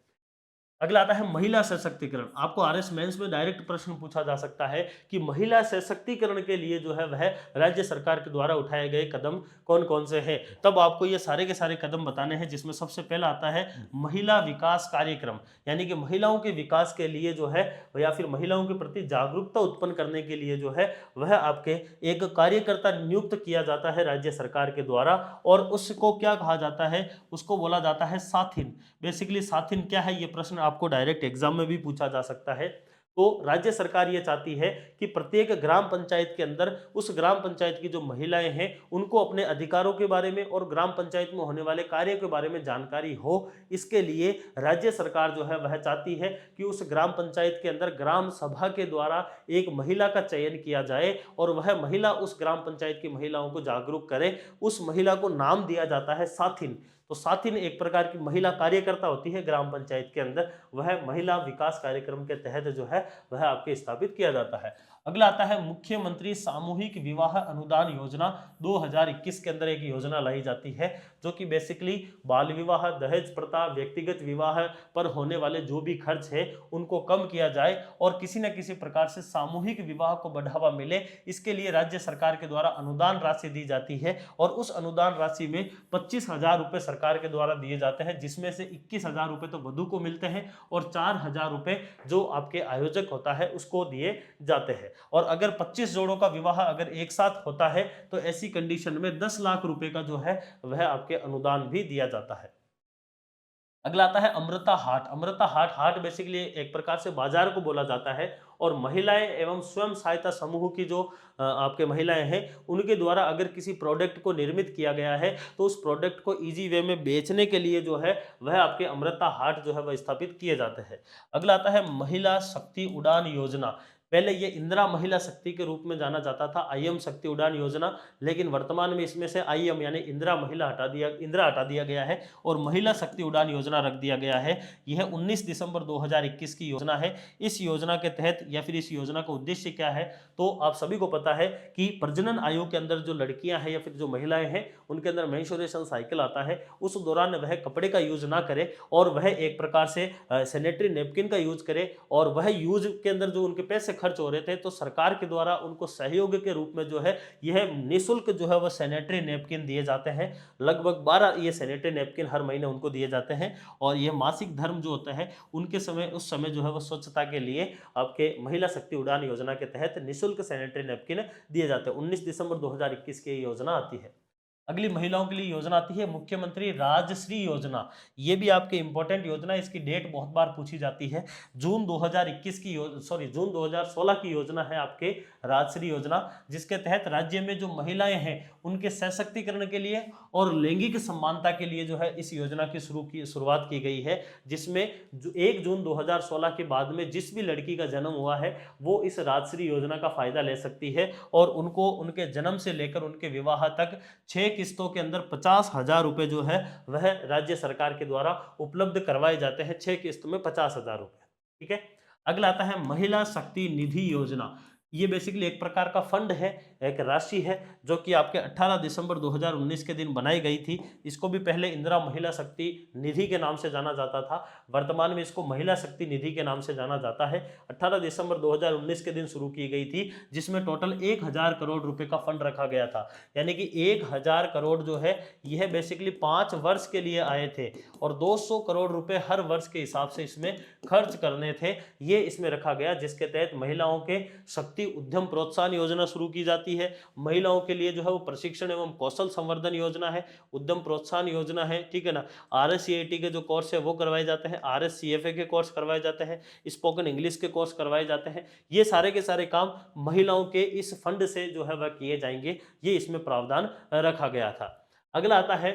अगला आता है महिला सशक्तिकरण। आपको आरएस मेंस में डायरेक्ट प्रश्न पूछा जा सकता है कि महिला सशक्तिकरण के लिए जो है वह राज्य सरकार के द्वारा उठाए गए कदम कौन कौन से हैं। तब आपको ये सारे के सारे कदम बताने हैं, जिसमें सबसे पहला आता है महिला विकास कार्यक्रम, यानी कि महिलाओं के विकास के लिए जो है या फिर महिलाओं के प्रति जागरूकता उत्पन्न करने के लिए जो है वह आपके एक कार्यकर्ता नियुक्त किया जाता है राज्य सरकार के द्वारा और उसको क्या कहा जाता है, उसको बोला जाता है साथिन। बेसिकली साथिन क्या है, ये प्रश्न आपको डायरेक्ट एग्जाम में भी पूछा जा सकता है। तो राज्य सरकार ये चाहती है कि प्रत्येक ग्राम पंचायत के अंदर उस ग्राम पंचायत की जो महिलाएं हैं उनको अपने अधिकारों के बारे में और ग्राम पंचायत में होने वाले कार्य के बारे में जानकारी हो। इसके लिए राज्य सरकार जो है वह चाहती है कि उस ग्राम पंचायत के अंदर ग्राम सभा के द्वारा एक महिला का चयन किया जाए और वह महिला उस ग्राम पंचायत की महिलाओं को जागरूक करे। उस महिला को नाम दिया जाता है साथिन। तो साथ ही में एक प्रकार की महिला कार्यकर्ता होती है ग्राम पंचायत के अंदर, वह महिला विकास कार्यक्रम के तहत जो है वह आपके स्थापित किया जाता है। अगला आता है मुख्यमंत्री सामूहिक विवाह अनुदान योजना। 2021 के अंदर एक योजना लाई जाती है जो कि बेसिकली बाल विवाह, दहेज प्रथा, व्यक्तिगत विवाह पर होने वाले जो भी खर्च है उनको कम किया जाए और किसी न किसी प्रकार से सामूहिक विवाह को बढ़ावा मिले, इसके लिए राज्य सरकार के द्वारा अनुदान राशि दी जाती है और उस अनुदान राशि में 25,000 रुपए सरकार के द्वारा दिए जाते हैं, जिसमें से 21,000 रुपए तो वधू को मिलते हैं और 4,000 रुपए जो आपके आयोजक होता है उसको दिए जाते हैं। और अगर 25 जोड़ों का विवाह अगर एक साथ होता है तो ऐसी कंडीशन में 10 लाख रुपए का जो है वह आपके अनुदान भी दिया जाता है। अगला आता है अमृता हाट। अमृता हाट, हाट बेसिकली एक प्रकार से बाजार को बोला जाता है और महिलाएं एवं स्वयं सहायता समूह की जो आपके महिलाएं हैं उनके द्वारा अगर किसी प्रोडक्ट को निर्मित किया गया है तो उस प्रोडक्ट को इजी वे में बेचने के लिए जो है वह आपके अमृता हाट जो है वह स्थापित किए जाते हैं। अगला आता है महिला शक्ति उड़ान योजना। पहले ये इंदिरा महिला शक्ति के रूप में जाना जाता था, आईएम शक्ति उड़ान योजना, लेकिन वर्तमान में इसमें से आईएम यानी इंदिरा हटा दिया गया है और महिला शक्ति उड़ान योजना रख दिया गया है। यह 19 दिसंबर 2021 की योजना है। इस योजना के तहत या फिर इस योजना का उद्देश्य क्या है, तो आप सभी को पता है कि प्रजनन आयोग के अंदर जो लड़कियां हैं या फिर जो महिलाएं हैं उनके अंदर मेंस्ट्रुएशन साइकिल आता है, उस दौरान वह कपड़े का यूज ना करे और वह एक प्रकार से सैनिटरी नैपकिन का यूज करे और वह यूज के अंदर जो उनके पैसे खर्च हो रहे थे तो सरकार के द्वारा उनको सहयोग के रूप में जो है यह निःशुल्क जो है वह सैनिटरी नैपकिन दिए जाते हैं। लगभग 12 ये सैनिटरी नैपकिन हर महीने उनको दिए जाते हैं और यह मासिक धर्म जो होता है उनके समय उस समय जो है वह स्वच्छता के लिए आपके महिला शक्ति उड़ान योजना के तहत निःशुल्क सैनिटरी नैपकिन दिए जाते हैं। 19 दिसंबर 2021 की योजना आती है। अगली महिलाओं के लिए योजना आती है मुख्यमंत्री राजश्री योजना। ये भी आपके इंपॉर्टेंट योजना है, इसकी डेट बहुत बार पूछी जाती है। जून 2021 की जून 2016 की योजना है आपके राजश्री योजना, जिसके तहत राज्य में जो महिलाएं हैं उनके सशक्तिकरण के लिए और लैंगिक समानता के लिए जो है इस योजना की शुरुआत की गई है, जिसमें 1 जून 2016 के बाद में जिस भी लड़की का जन्म हुआ है वो इस राजश्री योजना का फायदा ले सकती है और उनको उनके जन्म से लेकर उनके विवाह तक 6 किस्तों के अंदर 50,000 रुपए जो है वह राज्य सरकार के द्वारा उपलब्ध करवाए जाते हैं। 6 किस्त में 50,000 रुपए। ठीक है। अगला आता है महिला शक्ति निधि योजना। ये बेसिकली एक प्रकार का फंड है, एक राशि है जो कि आपके 18 दिसंबर 2019 के दिन बनाई गई थी। इसको भी पहले इंदिरा महिला शक्ति निधि के नाम से जाना जाता था, वर्तमान में इसको महिला शक्ति निधि के नाम से जाना जाता है। 18 दिसंबर 2019 के दिन शुरू की गई थी, जिसमें टोटल 1,000 करोड़ रुपए का फंड रखा गया था। यानी कि 1,000 करोड़ जो है यह बेसिकली 5 वर्ष के लिए आए थे और 200 करोड़ रुपए हर वर्ष के हिसाब से इसमें खर्च करने थे, ये इसमें रखा गया, जिसके तहत महिलाओं के शक्ति उद्यम प्रोत्साहन योजना शुरू की जाती है। महिलाओं के लिए जो है वो प्रशिक्षण एवं कौशल संवर्धन योजना है, उद्यम प्रोत्साहन योजना है, ठीक है ना। RSCAT के जो कोर्स है वो करवाए जाते हैं, RSCFA के कोर्स करवाए जाते हैं, स्पोकन इंग्लिश के कोर्स करवाए जाते हैं। ये सारे के सारे काम महिलाओं के इस फंड से जो है वह किए जाएंगे, ये इसमें प्रावधान रखा गया था। अगला आता है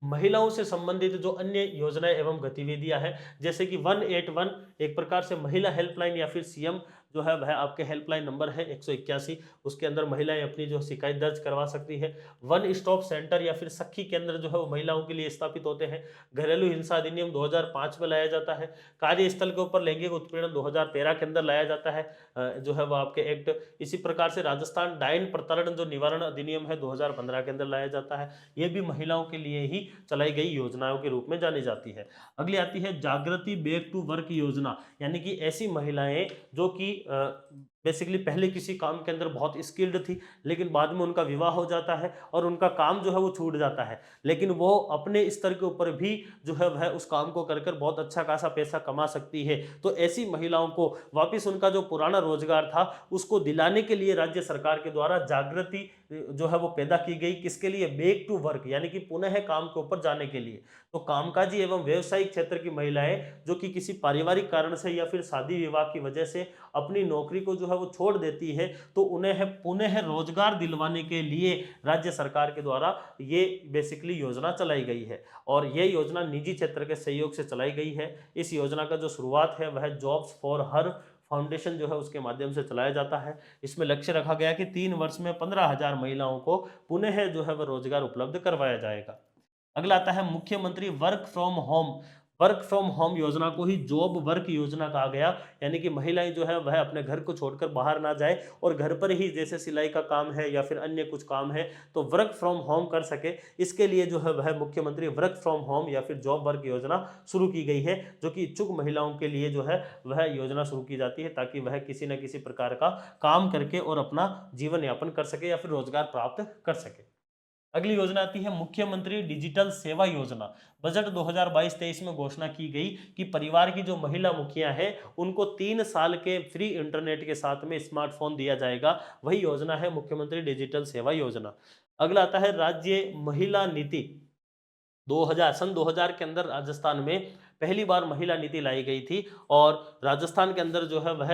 महिलाओं से संबंधित जो अन्य योजनाएं एवं गतिविधियां हैं, जैसे कि 181 एक प्रकार से महिला हेल्पलाइन या फिर सीएम जो है वह आपके हेल्पलाइन नंबर है 181, उसके अंदर महिलाएं अपनी जो शिकायत दर्ज करवा सकती है। वन स्टॉप सेंटर या फिर सखी केंद्र जो है वो महिलाओं के लिए स्थापित होते हैं। घरेलू हिंसा अधिनियम 2005 में लाया जाता है। कार्यस्थल के ऊपर लैंगिक उत्पीड़न 2013 के अंदर लाया जाता है, जो है वो आपके एक्ट। इसी प्रकार से राजस्थान डायन प्रताड़न जो निवारण अधिनियम है 2015 के अंदर लाया जाता है। ये भी महिलाओं के लिए ही चलाई गई योजनाओं के रूप में जानी जाती है। अगली आती है जागृति बैक टू वर्क योजना, यानी कि ऐसी महिलाएं जो कि बेसिकली पहले किसी काम के अंदर बहुत स्किल्ड थी, लेकिन बाद में उनका विवाह हो जाता है और उनका काम जो है वो छूट जाता है, लेकिन वो अपने स्तर के ऊपर भी जो है वह उस काम को कर कर बहुत अच्छा खासा पैसा कमा सकती है। तो ऐसी महिलाओं को वापस उनका जो पुराना रोजगार था उसको दिलाने के लिए राज्य सरकार के द्वारा जागृति जो है वो पैदा की गई। किसके लिए? बैक टू वर्क, यानी कि पुनः काम के ऊपर जाने के लिए। तो कामकाजी एवं व्यवसायिक क्षेत्र की महिलाएं जो कि किसी पारिवारिक कारण से या फिर शादी विवाह की वजह से अपनी नौकरी को जो है वो छोड़ देती है, तो उन्हें पुनः रोजगार दिलवाने के लिए राज्य सरकार के द्वारा ये बेसिकली योजना चलाई गई है और ये योजना निजी क्षेत्र के सहयोग से चलाई गई है। इस योजना का जो शुरुआत है वह जॉब्स फॉर हर फाउंडेशन जो है उसके माध्यम से चलाया जाता है। इसमें लक्ष्य रखा गया कि 3 वर्ष में 15,000 महिलाओं को पुनः जो है वह रोजगार उपलब्ध करवाया जाएगा। अगला आता है मुख्यमंत्री work from home. Work from home योजना को ही जॉब वर्क योजना कहा गया, यानी कि महिलाएं जो है वह अपने घर को छोड़कर बाहर ना जाए और घर पर ही, जैसे सिलाई का काम है या फिर अन्य कुछ काम है, तो वर्क फ्रॉम होम कर सके। इसके लिए जो है वह मुख्यमंत्री वर्क फ्रॉम होम या फिर जॉब वर्क योजना शुरू की गई है, जो कि इच्छुक महिलाओं के लिए जो है वह योजना शुरू की जाती है, ताकि वह किसी न किसी प्रकार का काम करके और अपना जीवन यापन कर सके या फिर रोजगार प्राप्त कर सके। अगली योजना आती है मुख्यमंत्री डिजिटल सेवा योजना। बजट 2022-23 में घोषणा की गई कि परिवार की जो महिला मुखिया है उनको 3 साल के फ्री इंटरनेट के साथ में स्मार्टफोन दिया जाएगा। वही योजना है मुख्यमंत्री डिजिटल सेवा योजना। अगला आता है राज्य महिला नीति। 2000 के अंदर राजस्थान में पहली बार महिला नीति लाई गई थी, और राजस्थान के अंदर जो है वह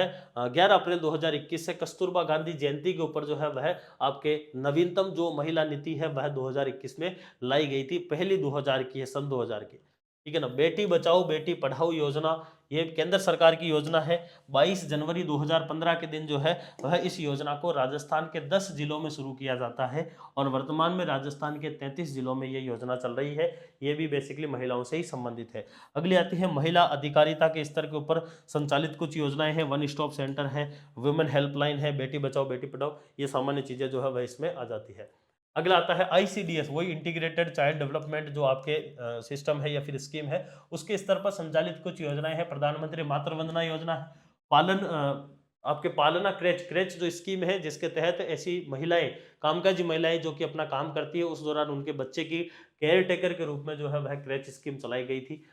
11 अप्रैल 2021 से कस्तूरबा गांधी जयंती के ऊपर जो है वह आपके नवीनतम जो महिला नीति है वह 2021 में लाई गई थी। पहली 2000 की है, सन 2000 की। ठीक है ना। बेटी बचाओ बेटी पढ़ाओ योजना, ये केंद्र सरकार की योजना है। 22 जनवरी 2015 के दिन जो है वह इस योजना को राजस्थान के 10 जिलों में शुरू किया जाता है, और वर्तमान में राजस्थान के 33 जिलों में ये योजना चल रही है। ये भी बेसिकली महिलाओं से ही संबंधित है। अगली आती है महिला अधिकारिता के स्तर के ऊपर संचालित कुछ योजनाएं हैं। वन स्टॉप सेंटर है, वुमेन हेल्पलाइन है, बेटी बचाओ बेटी पढ़ाओ, ये सामान्य चीजें जो है वह इसमें आ जाती है। अगला आता है आईसीडीएस, वही इंटीग्रेटेड चाइल्ड डेवलपमेंट जो आपके सिस्टम है या फिर स्कीम है, उसके स्तर पर संचालित कुछ योजनाएं हैं। प्रधानमंत्री मातृ वंदना योजना है, पालन आपके पालना क्रेच क्रेच जो स्कीम है, जिसके तहत ऐसी महिलाएं, कामकाजी महिलाएं जो कि अपना काम करती है, उस दौरान उनके बच्चे की केयर टेकर के रूप में जो है वह क्रेच स्कीम चलाई गई थी।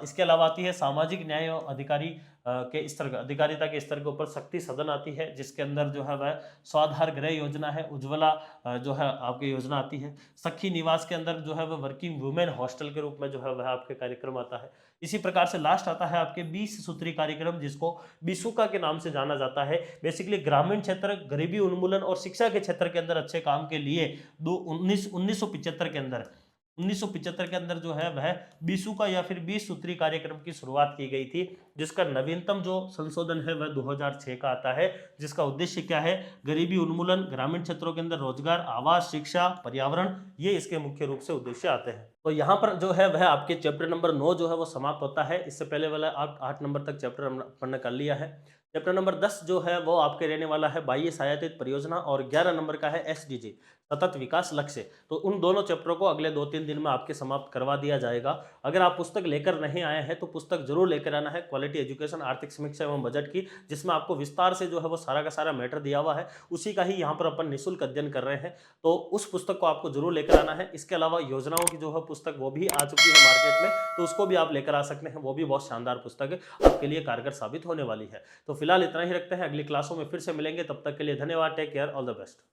इसके अलावा आती है सामाजिक न्याय और अधिकारी के स्तर अधिकारिता के स्तर के ऊपर शक्ति सदन आती है, जिसके अंदर जो है वह स्वाधार गृह योजना है, उज्ज्वला जो है आपकी योजना आती है। सखी निवास के अंदर जो है वह वर्किंग वुमेन हॉस्टल के रूप में जो है वह आपके कार्यक्रम आता है। इसी प्रकार से लास्ट आता है आपके 20 सूत्री कार्यक्रम, जिसको बिसुका के नाम से जाना जाता है। बेसिकली ग्रामीण क्षेत्र, गरीबी उन्मूलन और शिक्षा के क्षेत्र के अंदर अच्छे काम के लिए 1975 के अंदर 1975 के अंदर जो है वह बीसू का या फिर 20 सूत्री कार्यक्रम की शुरुआत की गई थी, जिसका नवीनतम जो संशोधन है वह 2006 का आता है, जिसका उद्देश्य क्या है, गरीबी उन्मूलन, ग्रामीण क्षेत्रों के अंदर रोजगार, आवास, शिक्षा, पर्यावरण, ये इसके मुख्य रूप से उद्देश्य आते हैं। तो यहाँ पर जो है वह आपके चैप्टर नंबर 9 जो है वो समाप्त होता है। इससे पहले वाला आप 8 नंबर तक चैप्टर हमने कर लिया है। चैप्टर नंबर 10 जो है वो आपके रहने वाला है बाह्य सहायतित परियोजना, और 11 नंबर का है एसडीजी, सतत विकास लक्ष्य। तो उन दोनों चैप्टरों को अगले 2-3 दिन में आपके समाप्त करवा दिया जाएगा। अगर आप पुस्तक लेकर नहीं आए हैं तो पुस्तक जरूर लेकर आना है, क्वालिटी एजुकेशन आर्थिक समीक्षा एवं बजट की, जिसमें आपको विस्तार से जो है वो सारा का सारा मैटर दिया हुआ है, उसी का ही यहाँ पर अपन निःशुल्क अध्ययन कर रहे हैं। तो उस पुस्तक को आपको जरूर लेकर आना है। इसके अलावा योजनाओं की जो है पुस्तक वो भी आ चुकी है मार्केट में, तो उसको भी आप लेकर आ सकते हैं। वो भी बहुत शानदार पुस्तक है, आपके लिए कारगर साबित होने वाली है। तो फिलहाल इतना ही रखते हैं, अगली क्लासों में फिर से मिलेंगे। तब तक के लिए धन्यवाद, take care, all the best.